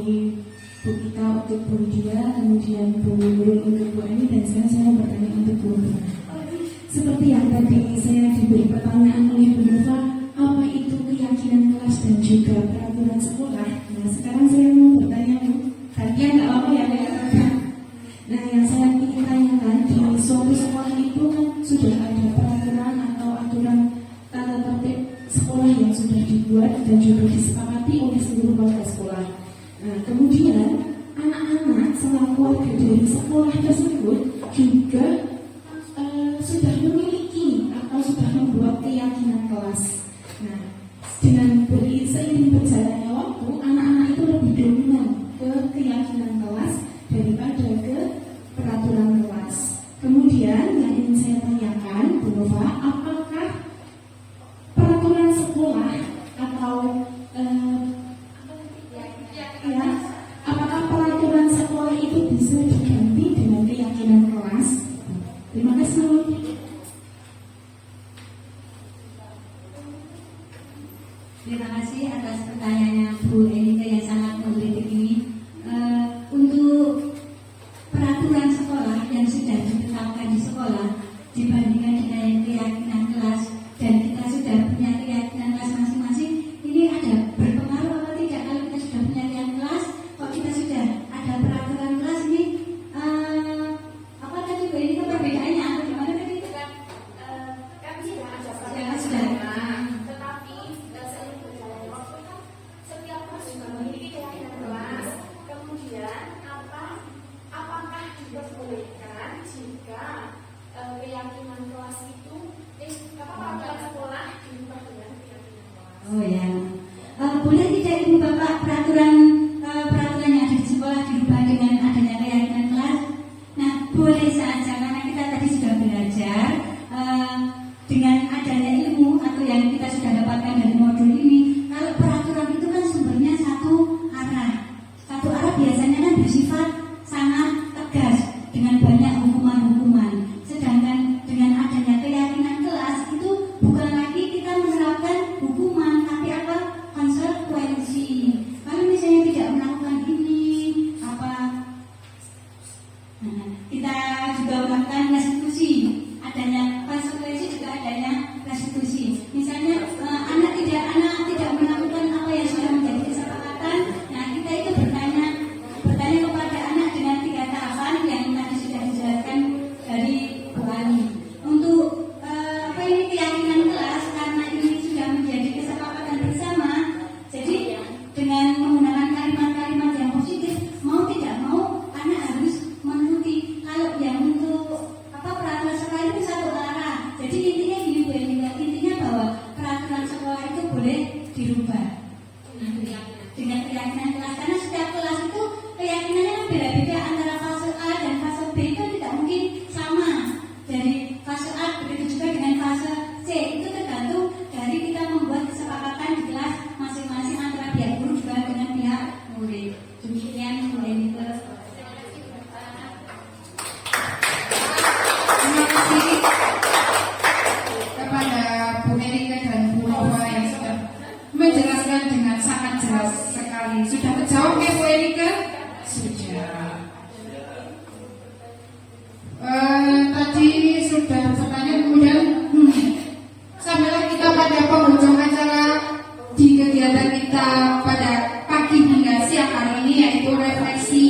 Bu Kita untuk Bu Lydia, kemudian Bu Nurul untuk Bu Ani, dan sekarang saya mau bertanya untuk Bu Nurul. Seperti yang tadi saya diberi pertanyaan oleh Bu Nurul, apa itu keyakinan kelas dan juga peraturan sekolah? Nah, sekarang saya mau bertanya Bu, gantian nggak apa-apa ya? Nah, yang saya ingin tanyakan, di suatu sekolah itu kan sudah ada peraturan atau aturan tata tertib sekolah yang sudah dibuat dan juga disepakati oleh seluruh warga sekolah. Nah, kemudian anak-anak selaku warga dari sekolah tersebut juga sudah memiliki atau sudah membuat keyakinan kelas. Nah, dengan seiring berjalannya waktu, anak-anak itu lebih dominan ke keyakinan kelas daripada ke peraturan kelas. Kemudian yang ingin saya tanyakan, Bu Nova, apakah peraturan sekolah atau apakah peraturan sekolah itu bisa diganti dengan keyakinan kelas? Terima kasih. Terima kasih atas pertanyaannya Bu Enika yang sangat menggelitik ini. Untuk peraturan sekolah yang sudah ditetapkan di sekolah dibandingkan dengan keyakinan kelas, dan kita sudah punya keyakinan kelas masing-masing, ini ada berpengaruh atau tidak? Kalau kita sudah punya keyakinan kelas, kalau kita sudah ada peraturan kelas, ini apa tadi Bu Enika perbedaannya atau gimana tadi? Kan sudah ada Ya, sudah. tetapi seiring berjalannya waktu kan setiap kelas juga memiliki keyakinan kelas. Kemudian apakah diperbolehkan jika keyakinan kelas itu peraturan sekolah diubah dengan keyakinan kelas? Oh ya, boleh tidak Ibu Bapak peraturan yang ada di sekolah dirubah dengan adanya keyakinan kelas? Nah, boleh saja karena kita tadi sudah belajar dengan adanya ilmu atau yang kita sudah dapatkan dari modul ini. Kalau peraturan itu kan sumbernya satu arah biasanya kan bersifat sangat tegas dengan banyak hukuman-hukuman. Sedangkan dengan adanya keyakinan kelas itu bukan lagi kita menerapkan hukuman, tapi apa? Konsekuensi. Kalau misalnya tidak melakukan ini, apa? Nah, kita juga melakukan restitusi. Adanya konsekuensi juga adanya restitusi. Misalnya anak tidak melakukan apa yang sudah menjadi kesepakatan. Nah, kita itu bertanya kepada anak dengan 3 tahapan yang tadi sudah dijelaskan dari Bu Ani. Untuk ini keyakinan kelas, karena ini sudah menjadi kesepakatan bersama. Jadi dengan menggunakan kalimat-kalimat yang positif, mau tidak mau anak harus menuruti. Kalau yang untuk peraturan sekolah itu satu arah. Jadi intinya gini Bu Enika, intinya bahwa peraturan sekolah itu boleh dirubah dengan keyakinan kelas, karena setiap kelas itu keyakinannya beda-beda antara fase A dan fase B itu tidak mungkin sama. Dari fase A begitu juga dengan fase C, itu tergantung dari kita membuat kesepakatan di kelas masing-masing antara pihak guru juga dengan pihak murid. Demikian Bu Enika. sangat jelas sekali. Sudah terjawab ya Bu Erika? Sudah. Tadi sudah bertanya, kemudian sampailah kita pada penghujung acara di kegiatan kita pada pagi hingga siang hari ini, yaitu refleksi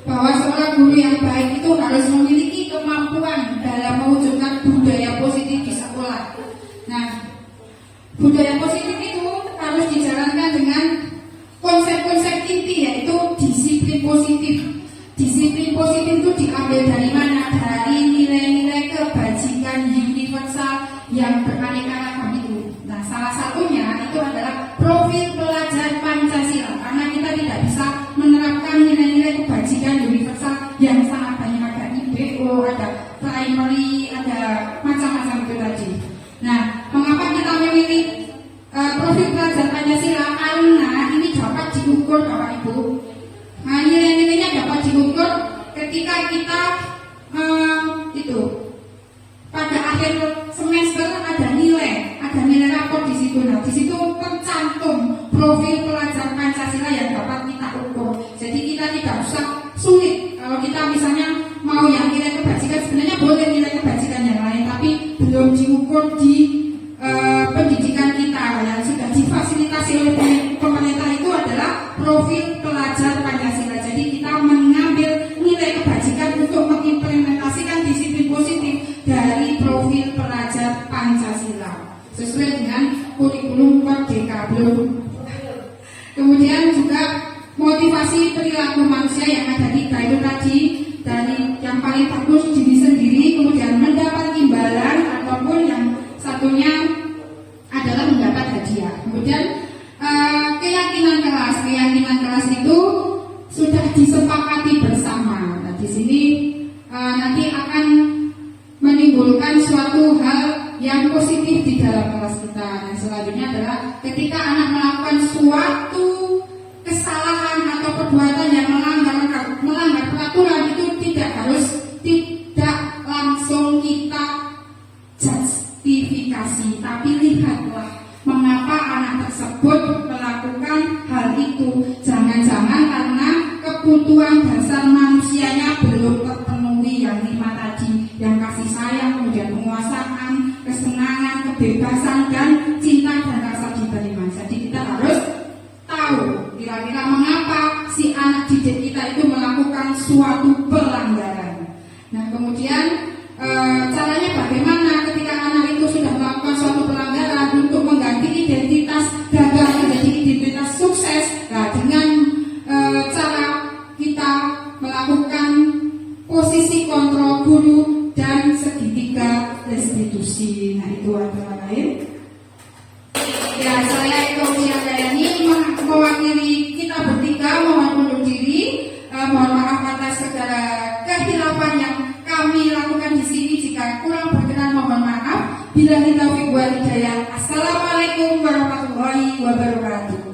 bahwa seorang guru yang baik itu harus memiliki kemampuan dalam mewujudkan budaya positif di sekolah. Nah, budaya positif itu harus dijalankan dengan konsep-konsep inti, yaitu disiplin positif. Disiplin positif itu diambil dari mana? Dari nilai-nilai kebajikan universal yang beraneka ragam itu. Nah, salah satunya itu adalah profil pelajar Pancasila, karena kita tidak bisa menerapkan nilai-nilai kebajikan universal yang sangat banyak, ada IBO, ada primary, ada macam-macam itu tadi. Nah, mengapa kita memilih profil pelajar Pancasila? Karena ini dapat diukur Bapak Ibu. Nah, nilai-nilainya dapat diukur ketika kita itu pada akhir semester ada nilai rapor di situ. Nah, di situ tercantum profil pelajar Pancasila yang dapat kita ukur. Jadi kita tidak usah sulit kalau kita misalnya mau yang nilai kebajikan, sebenarnya boleh nilai kebajikan yang lain, tapi belum diukur di pendidikan kita yang sudah difasilitasi oleh pemerintah itu adalah profil pelajar Pancasila. Jadi kita mengambil nilai kebajikan untuk mengimplementasikan disiplin positif dari profil pelajar Pancasila sesuai dengan kurikulum Merdeka belum. Kemudian juga motivasi perilaku manusia yang ada kita itu tadi, dari yang paling bagus diri sendiri, kemudian mendapat imbalan, ataupun yang satunya adalah mendapat hadiah. Kemudian keyakinan kelas itu sudah disepakati bersama. Nah, di sini nanti akan menimbulkan suatu hal yang positif di dalam kelas kita. Dan selanjutnya adalah ketika anak melakukan suatu kesalahan atau perbuatan yang melanggar peraturan, itu tidak langsung kita justifikasi, tapi lihatlah mengapa anak tersebut melakukan hal itu. Jangan-jangan karena kebutuhan dasar manusianya belum terpenuhi, yang 5 tadi, yang kasih sayang, kemudian penguasaan, kesenangan, kebebasan, dan cinta dan rasa diterima. Jadi kita harus tahu kira-kira mengapa si anak didik kita itu melakukan suatu pelanggaran. Nah, kemudian caranya bagaimana ketika anak itu sudah melakukan suatu pelanggaran untuk mengganti identitas gagal menjadi identitas sukses. Nah, dengan cara kita melakukan posisi kontrol guru dan segitiga restitusi. Nah, itu antara lain. Ya, saya Eko Usiadayani mewakili kita bertiga mohon undur diri. Mohon maaf atas segala kehilafan yang kami lakukan di sini. Jika kurang berkenan mohon maaf. Billahi taufiq wal hidayah. Assalamualaikum warahmatullahi wabarakatuh.